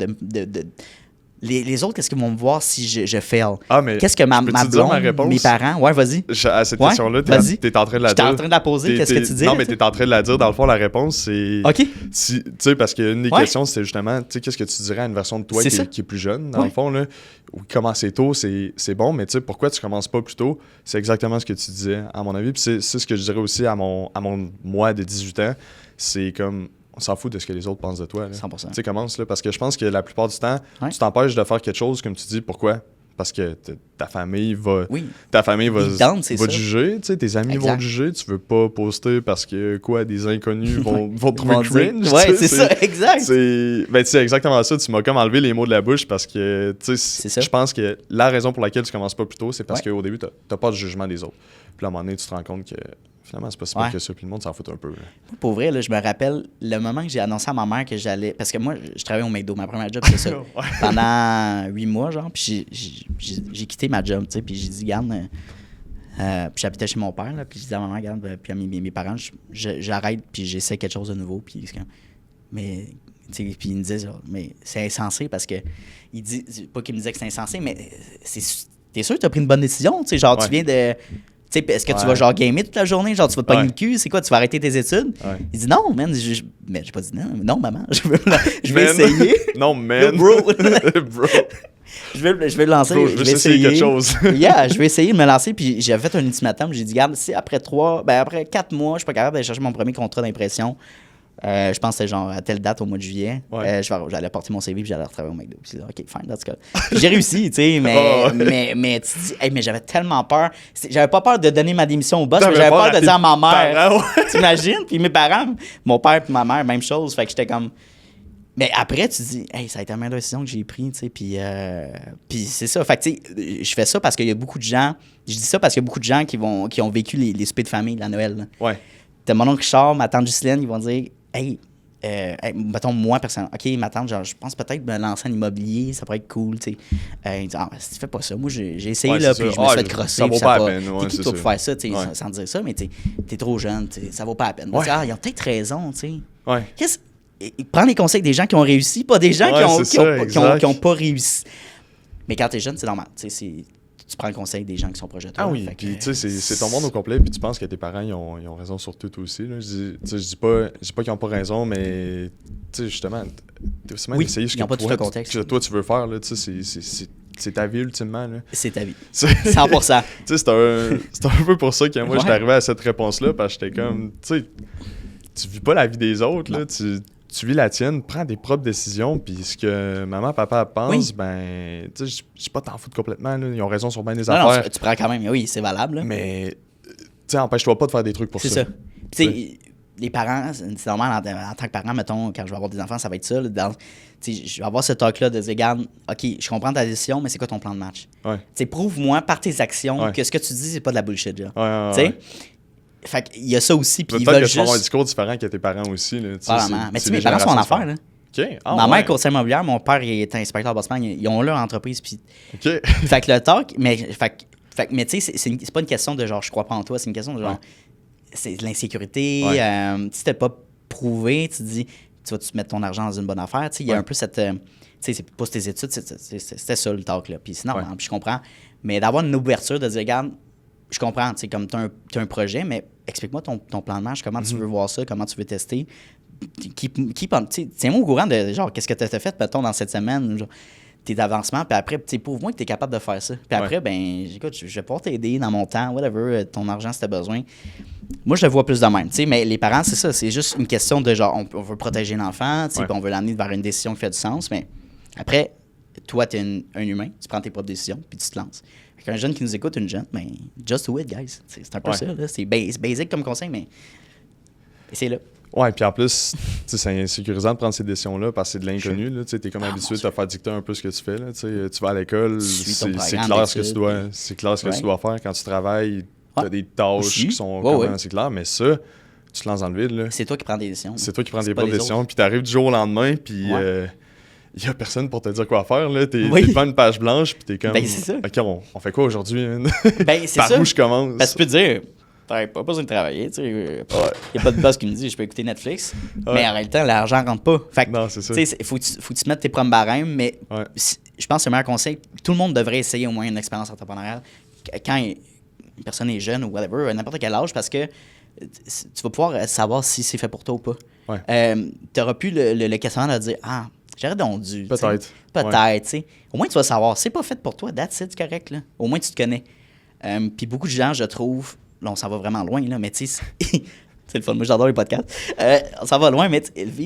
les autres, qu'est-ce qu'ils vont me voir si je fail? Ah, mais Qu'est-ce que ma blonde, mes parents... Ouais, vas-y. À cette question-là, t'es en train de la dire. J'étais en train de la poser, qu'est-ce que tu dis? Non, mais t'es en train de la dire. Dans le fond, la réponse, c'est... OK. Tu sais, parce qu'une des questions, c'était justement, tu sais, qu'est-ce que tu dirais à une version de toi qui est plus jeune, dans le fond, là, où commencer tôt, c'est bon, mais tu sais, pourquoi tu commences pas plus tôt? C'est exactement ce que tu disais, à mon avis. Puis c'est ce que je dirais aussi à mon moi de 18 ans. C'est comme... On s'en fout de ce que les autres pensent de toi. Là. 100%. Tu sais, commence, là, parce que je pense que la plupart du temps, tu t'empêches de faire quelque chose, comme tu dis. Pourquoi? Parce que ta famille va te juger, tu sais, tes amis vont te juger, tu veux pas poster parce que, des inconnus vont te trouver cringe. Ouais, c'est ça, exact. Ben, tu sais, exactement ça, tu m'as comme enlevé les mots de la bouche parce que, tu sais, je pense que la raison pour laquelle tu commences pas plus tôt, c'est parce qu'au début, t'as pas de jugement des autres. Puis là, à un moment donné, tu te rends compte que finalement, c'est pas si mal que ça, puis le monde s'en fout un peu. Là. Pour vrai, là, je me rappelle le moment que j'ai annoncé à ma mère que j'allais... Parce que moi, je travaillais au McDo, ma première job, c'est ça. Pendant 8 mois, genre, puis j'ai quitté ma job, tu sais, puis j'ai dit, garde... puis j'habitais chez mon père, là, puis je disais à ma mère, garde, puis à mes parents, j'arrête, puis j'essaie quelque chose de nouveau, puis... Mais... Puis il me disait, mais c'est insensé, parce que... Il dit... Pas qu'il me disait que c'est insensé, mais t'es sûr que t'as pris une bonne décision, tu sais, genre, tu viens de... T'sais, est-ce que tu vas genre gamer toute la journée? Genre, tu vas te pogner le cul? C'est quoi? Tu vas arrêter tes études? Il dit non, man. Mais j'ai pas dit non. Non, maman. Je vais essayer. Non, man. Bro. Bro. Je vais le lancer. Bro, je vais essayer quelque chose. Je vais essayer de me lancer. Puis j'avais fait un ultimatum. J'ai dit, regarde, si après 4 mois, je suis pas capable d'aller chercher mon premier contrat d'impression. Je pense que c'était genre à telle date au mois de juillet. J'allais porter mon CV et j'allais retravailler au McDo. Puis OK, fine, that's good. J'ai réussi, tu sais, mais tu dis, hey, mais j'avais tellement peur. J'avais pas peur de donner ma démission au boss, mais j'avais peur de dire à ma mère. T'imagines? Puis mes parents, mon père et ma mère, même chose. Fait que j'étais comme. Mais après, tu dis, hey, ça a été la meilleure décision que j'ai prise, tu sais. Puis c'est ça. Fait que, tu sais, je fais ça parce qu'il y a beaucoup de gens. Je dis ça parce qu'il y a beaucoup de gens qui ont vécu les soupers de famille, la Noël. Là. Ouais. T'as mon oncle Richard, ma tante Justine, ils vont dire, hey, mettons, moi, personnellement, OK, ma tante, genre, je pense peut-être me lancer en immobilier, ça pourrait être cool, tu sais. Il dit, si tu fais pas ça, moi, j'ai essayé, là, puis je me suis fait crosser. Ça vaut pas la peine. T'es qui, toi, pour faire ça, tu sais, sans dire ça, mais t'es trop jeune, tu sais, ça vaut pas la peine. Ils ont peut-être raison, tu sais. Ouais. Prends les conseils des gens qui ont réussi, pas des gens qui ont pas réussi. Mais quand t'es jeune, c'est normal, tu sais, tu prends le conseil des gens qui sont proches de toi. Ah oui, puis tu sais, c'est ton monde au complet, puis tu penses que tes parents, ils ont raison sur tout aussi. Là. Je dis pas qu'ils n'ont pas raison, mais tu sais, justement, t'es aussi mal d'essayer ce que toi, tu veux faire. Là, c'est ta vie, ultimement. Là. C'est ta vie. 100%. Tu sais, c'est un peu pour ça que moi, j'étais arrivé à cette réponse-là, parce que j'étais comme, tu sais, tu vis pas la vie des autres, là, tu vis la tienne, prends tes propres décisions, puis ce que maman, papa pensent, ben, tu sais, je suis pas t'en foutre complètement, là, ils ont raison sur bien des affaires. Non, tu prends quand même, oui, c'est valable. Là. Mais, tu sais, empêche-toi pas de faire des trucs pour ça. C'est ça. Tu sais, les parents, c'est normal, en tant que parent, mettons, quand je vais avoir des enfants, ça va être ça. Je vais avoir ce talk-là de dire, regarde, OK, je comprends ta décision, mais c'est quoi ton plan de match? Tu sais, prouve-moi par tes actions que ce que tu dis, c'est pas de la bullshit, là. Tu sais? Fait qu'il y a ça aussi. Puis peut-être que tu vas avoir un discours différent que tes parents aussi. Là, probablement. Mais tu sais, mes parents sont en affaires. Là. Okay. Ma mère est courtier immobilière, mon père est inspecteur bâtiment. Ils ont leur entreprise. Puis... Okay. Fait que le talk, mais tu sais, c'est pas une question de genre je crois pas en toi, c'est une question de genre c'est de l'insécurité. Si t'as pas prouvé, tu te dis tu vas-tu mettre ton argent dans une bonne affaire. Il y a un peu cette. Tu sais, c'est pas tes études, c'était ça le talk. Là. Puis c'est normal, puis je comprends. Mais d'avoir une ouverture de dire, regarde, je comprends, tu sais, comme tu as un projet, mais explique-moi ton plan de match, comment tu veux voir ça, comment tu veux tester. Tiens-moi au courant de genre, qu'est-ce que tu as fait, mettons, dans cette semaine, genre, tes avancements, puis après, prouve-moi que tu es capable de faire ça. Puis après, ben, écoute, je vais pouvoir t'aider dans mon temps, whatever, ton argent si tu as besoin. Moi, je le vois plus de même, tu sais, mais les parents, c'est ça, c'est juste une question de genre, on veut protéger l'enfant, tu sais, puis on veut l'amener vers une décision qui fait du sens, mais après, toi, tu es un humain, tu prends tes propres décisions, puis tu te lances. Un jeune qui nous écoute, une jeune, ben, just do it, guys. C'est un peu ça, là. C'est basic comme conseil, mais c'est là. Ouais, puis en plus, c'est insécurisant de prendre ces décisions-là parce que c'est de l'inconnu. Tu es comme habitué de te faire dicter un peu ce que tu fais. Là, tu vas à l'école, c'est clair ce que tu dois faire. Quand tu travailles, tu as des tâches qui sont quand même assez claires, mais ça, tu te lances dans le vide. C'est toi qui prends des décisions. C'est toi qui prends des propres décisions, puis tu arrives du jour au lendemain, puis... il n'y a personne pour te dire quoi faire. T'es devant une page blanche, puis t'es comme... Ben, c'est ça. OK, on fait quoi aujourd'hui? Ben, c'est Par ça. où je commence? Parce que tu peux te dire, t'as pas besoin de travailler, tu sais. Y a pas de boss qui me dit, je peux écouter Netflix. Mais en réalité, l'argent rentre pas. Fait que, non, c'est ça. Tu sais, faut que tu te mettes tes propres barèmes, mais je pense que c'est le meilleur conseil. Tout le monde devrait essayer au moins une expérience entrepreneuriale quand une personne est jeune ou whatever, à n'importe quel âge, parce que tu vas pouvoir savoir si c'est fait pour toi ou pas. Tu n'auras plus le questionnement de dire « Ah, j'aurais donc dû. » Peut-être. Peut-être, tu sais. Au moins, tu vas savoir. C'est pas fait pour toi, that's it, c'est correct, là. Au moins, tu te connais. Puis beaucoup de gens, je trouve, là, on s'en va vraiment loin, là, mais tu sais, c'est le fun. Moi, j'adore les podcasts. On s'en va loin, mais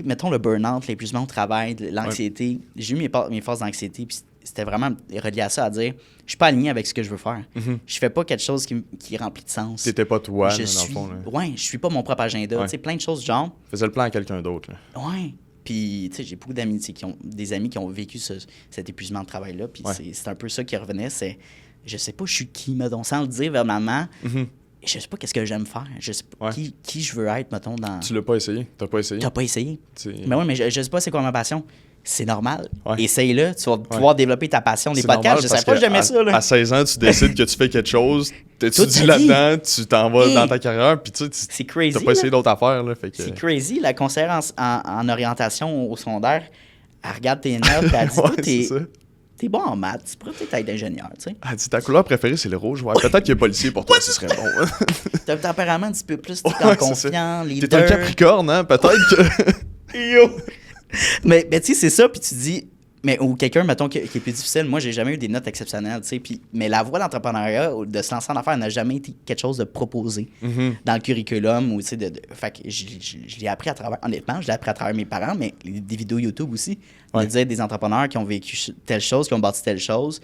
mettons le burn-out, l'épuisement au travail, l'anxiété. J'ai eu mes forces d'anxiété, puis c'était vraiment relié à ça, à dire je suis pas aligné avec ce que je veux faire. Je fais pas quelque chose qui est rempli de sens. T'étais pas toi, dans le fond. Ouais, je suis pas mon propre agenda. Tu sais, plein de choses du genre. Faisais le plan à quelqu'un d'autre. Là. Ouais. Puis, tu sais, j'ai beaucoup d'amis des amis qui ont vécu cet épuisement de travail-là. Puis c'est un peu ça qui revenait. C'est, je sais pas, je suis qui, mettons, sans le dire verbalement. Je sais pas qu'est-ce que j'aime faire. Je sais pas qui je veux être, mettons, dans... Tu l'as pas essayé. T'as pas essayé. T'as pas essayé. Mais oui, mais je sais pas c'est quoi ma passion. C'est normal. Essaye-le. Tu vas pouvoir développer ta passion des podcasts. Je sais pas que j'aimais ça. Là. À 16 ans, tu décides que tu fais quelque chose, t'étudies là-dedans, tu t'en vas dans ta carrière, puis tu c'est crazy, t'as pas essayé d'autres affaires. Là, fait que... C'est crazy. La conseillère en orientation au secondaire, elle regarde tes notes et elle dit t'es bon en maths, tu pourrais peut-être être ingénieur. Tu sais. Elle dit ta couleur préférée, c'est le rouge. Ouais, peut-être qu'il y a policier pour toi, ce serait bon. T'as un tempérament un petit peu plus confiant, leader. T'es un Capricorne, hein? Peut-être que. Yo! Mais tu sais, c'est ça, puis tu dis, ou quelqu'un, mettons, qui est plus difficile. Moi, j'ai jamais eu des notes exceptionnelles, tu sais. Mais la voie d'entrepreneuriat, de se lancer en affaires, n'a jamais été quelque chose de proposé dans le curriculum. Ou, tu sais, fait que je l'ai appris à travers, honnêtement, je l'ai appris à travers mes parents, mais des vidéos YouTube aussi. De dire des entrepreneurs qui ont vécu telle chose, qui ont bâti telle chose.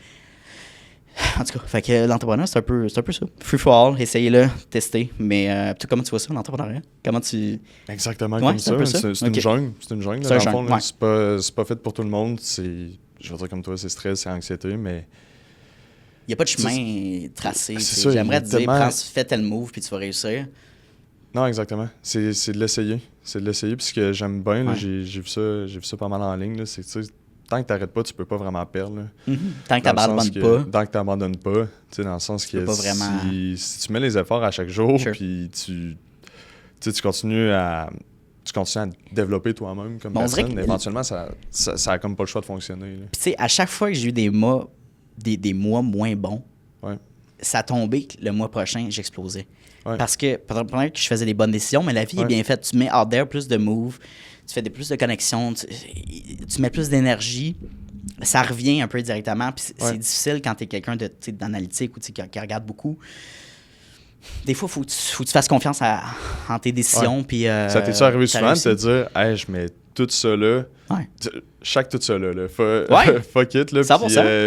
En tout cas, fait que l'entrepreneuriat, c'est un peu ça. Free for all, essayez-le, testez. Mais comment tu vois ça, l'entrepreneuriat? Comment tu... Exactement comme ça. C'est une jungle. C'est une jungle, dans le fond. C'est pas fait pour tout le monde. Je veux dire comme toi, c'est stress, c'est anxiété, mais... Il n'y a pas de chemin tracé. J'aimerais te dire, fais tel move, puis tu vas réussir. Non, exactement. C'est de l'essayer. C'est de l'essayer, puis ce que j'aime bien, là, j'ai vu ça pas mal en ligne, là, c'est que tant que tu n'arrêtes pas, tu peux pas vraiment perdre. Tant que tu n'abandonnes pas. Tant que tu n'abandonnes pas, dans le sens que vraiment... si tu mets les efforts à chaque jour, puis tu continues à développer toi-même comme personne, éventuellement, ça a comme pas le choix de fonctionner. Puis tu sais, à chaque fois que j'ai eu des mois moins bons, ça tombait que le mois prochain, j'explosais. Parce que peut-être que je faisais des bonnes décisions, mais la vie est bien faite. Tu mets out there plus de moves, tu fais plus de connexions, tu mais plus d'énergie, ça revient un peu directement. Puis c'est difficile quand tu es quelqu'un d'analytique ou qui regarde beaucoup. Des fois, faut que tu fasses confiance en tes décisions. Puis, ça t'est-tu arrivé souvent de te dire, hey, je mets tout ça là, chaque tout ça là, fuck it, là,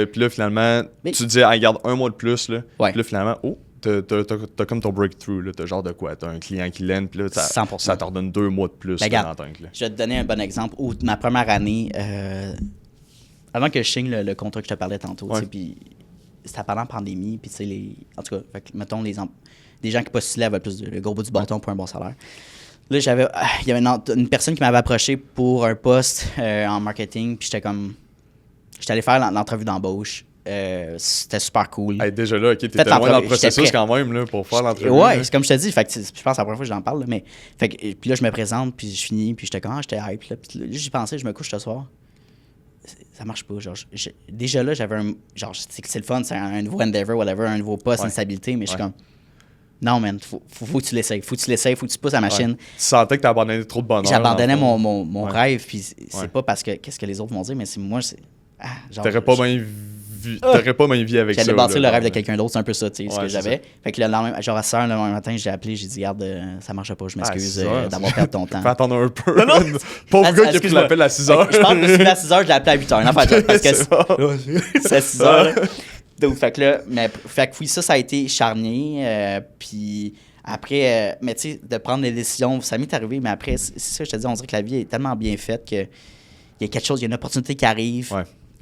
puis là, finalement, tu te dis, regarde un mois de plus, là, puis là, finalement, t'as comme ton breakthrough, là, t'as genre de quoi? T'as un client qui l'aime, puis là, ça t'en donne 2 mois de plus. Je vais te donner un bon exemple. Ma première année, avant que je signe le contrat que je te parlais tantôt, puis c'était pendant la pandémie, puis tu sais, en tout cas, mettons, des gens qui postulaient avaient plus le gros bout du bâton pour un bon salaire. Là, il y avait une personne qui m'avait approché pour un poste en marketing, puis j'étais allé faire l'entrevue d'embauche. C'était super cool. Déjà là, t'étais loin dans le processus quand même là, pour faire l'entrevue. Ouais, c'est comme je te dis. Fait que, je pense que c'est la première fois que j'en parle. Là, mais, puis là, je me présente, puis je finis, puis j'étais hype. Là, puis là, j'y pensais, je me couche ce soir. Ça marche pas. Genre, déjà là, j'avais un. Genre, c'est le fun, c'est un nouveau endeavor, whatever, un nouveau poste, une stabilité, mais je suis comme. Non, man, faut que tu l'essayes. Faut que tu pousses la machine. Tu sentais que t'abandonnais trop de bonheur. J'abandonnais mon rêve, puis c'est pas parce que qu'est-ce que les autres vont dire, mais c'est moi, c'est. T'aurais pas bien vie avec ça. J'allais bâtir le rêve de quelqu'un d'autre, c'est un peu ça, tu sais, ce que j'avais. Fait que le lendemain, genre à 6h le lendemain matin, j'ai appelé, j'ai dit, regarde, ça marche pas, je m'excuse d'avoir perdu ton temps. Fais attendre un peu. Pauvre gars qui a pris l'appel à 6h. Je pense que je suis à 6h, je l'ai appelé à 8h. Parce que c'est à 6h. Donc, fait que là, oui, ça a été charnier. Puis après, mais tu sais, de prendre des décisions, ça m'est arrivé, mais après, c'est ça, je te dis, on dirait que la vie est tellement bien faite qu'il y a quelque chose, il y a une opportunité qui arrive.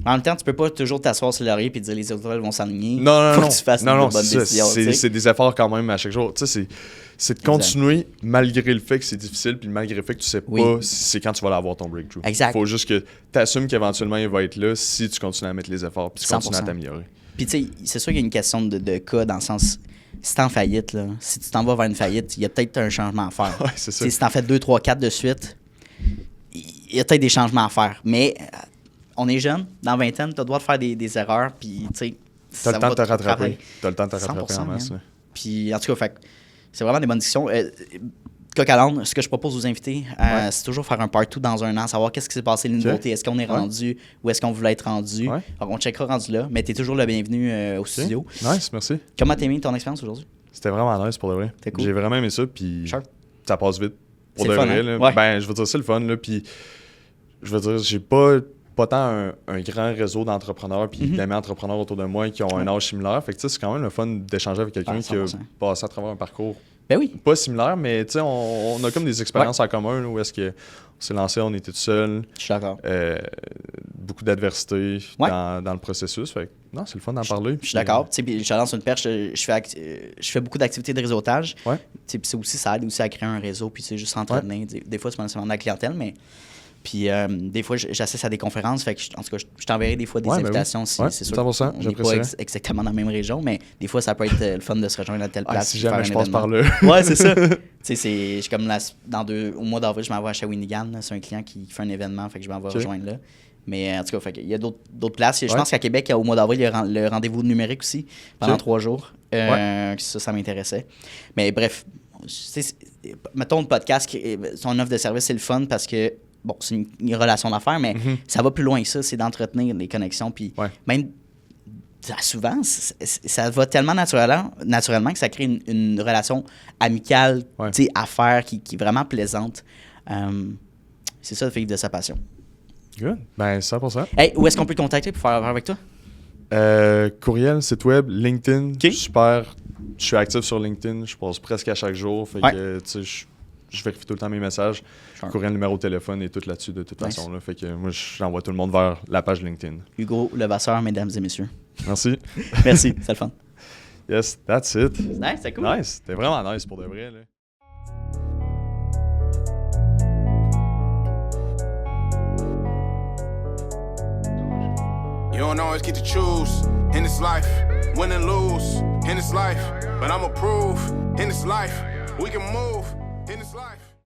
En même temps, tu peux pas toujours t'asseoir sur le laurier et dire les autres vont s'enligner. Non. Faut que tu fasses une bonne décision. C'est des efforts quand même à chaque jour. Tu sais, c'est de continuer malgré le fait que c'est difficile puis malgré le fait que tu sais pas c'est quand tu vas avoir ton breakthrough. Exact. Faut juste que tu assumes qu'éventuellement il va être là si tu continues à mettre les efforts puis tu continues à t'améliorer. Puis tu sais, c'est sûr qu'il y a une question de cas dans le sens... si t'es en faillite, là, si tu t'en vas vers une faillite, il y a peut-être un changement à faire. Ouais, c'est ça. Si t'en fais 2, 3, 4 de suite, il y a peut-être des changements à faire. Mais on est jeune, dans la vingtaine, t'as le droit de faire des erreurs, puis tu sais. T'as le temps de te rattraper. T'as le temps de te rattraper en masse. Puis en tout cas, fait, c'est vraiment des bonnes discussions. Coq à l'âne, ce que je propose aux invités, c'est toujours faire un part-2 dans un an, savoir qu'est-ce qui s'est passé, les nouveautés, est-ce qu'on est rendu, où est-ce qu'on voulait être rendu. Alors, on checkera rendu là, mais t'es toujours le bienvenu au studio. Nice, merci. Comment t'as aimé ton expérience aujourd'hui? C'était vraiment nice pour de vrai. Cool. J'ai vraiment aimé ça, puis ça passe vite. Pour de vrai, là. Ouais. Ben, je veux dire, c'est le fun, là, puis je veux dire, j'ai pas tant un grand réseau d'entrepreneurs puis d'amis entrepreneurs autour de moi qui ont un âge similaire. Fait que c'est quand même le fun d'échanger avec quelqu'un qui a passé à travers un parcours pas similaire, mais tu sais, on a comme des expériences en commun là, où est-ce qu'on s'est lancé, on était tout seul. Je suis d'accord. Beaucoup d'adversité dans le processus. Fait que, non, c'est le fun d'en parler. Je suis d'accord. Je lance une perche, je fais beaucoup d'activités de réseautage. Puis ça aide aussi à créer un réseau, puis c'est juste s'entraîner. Des fois, c'est pas nécessairement de la clientèle, mais... Puis des fois, j'assiste à des conférences. Fait que, en tout cas, je t'enverrai des fois des invitations. Si, c'est sûr 100%, on n'est pas exactement dans la même région, mais des fois, ça peut être le fun de se rejoindre à telle place. Si jamais je passe par là. Ouais, c'est ça. Tu sais, je comme au mois d'avril, je m'envoie à Shawinigan. C'est un client qui fait un événement, fait que je m'en vais rejoindre là. Mais en tout cas, il y a d'autres places. Je pense qu'à Québec, au mois d'avril, il y a le rendez-vous numérique aussi, pendant 3 jours. Ça m'intéressait. Mais bref, mettons le podcast, son offre de service, c'est le fun parce que bon, c'est une relation d'affaires, mais ça va plus loin que ça, c'est d'entretenir les connexions. Puis même souvent, ça va tellement naturellement que ça crée une relation amicale, affaire qui est vraiment plaisante. C'est ça le fait de sa passion. Good. Ben, 100%. Hey, où est-ce qu'on peut te contacter pour faire affaire avec toi? Courriel, site web, LinkedIn. Super. Je suis actif sur LinkedIn. Je passe presque à chaque jour. Fait que, tu sais, je vérifie tout le temps mes messages. Courriel, numéro de téléphone et tout là-dessus de toute façon. Là. Fait que moi, j'envoie tout le monde vers la page LinkedIn. Hugo Levasseur, mesdames et messieurs. Merci. Merci, c'est le fun. Yes, that's it. Nice, c'est cool. Nice, c'était vraiment nice pour de vrai. Là. You don't always get to choose in this life, win and lose in this life, but I'ma prove in this life we can move in this life.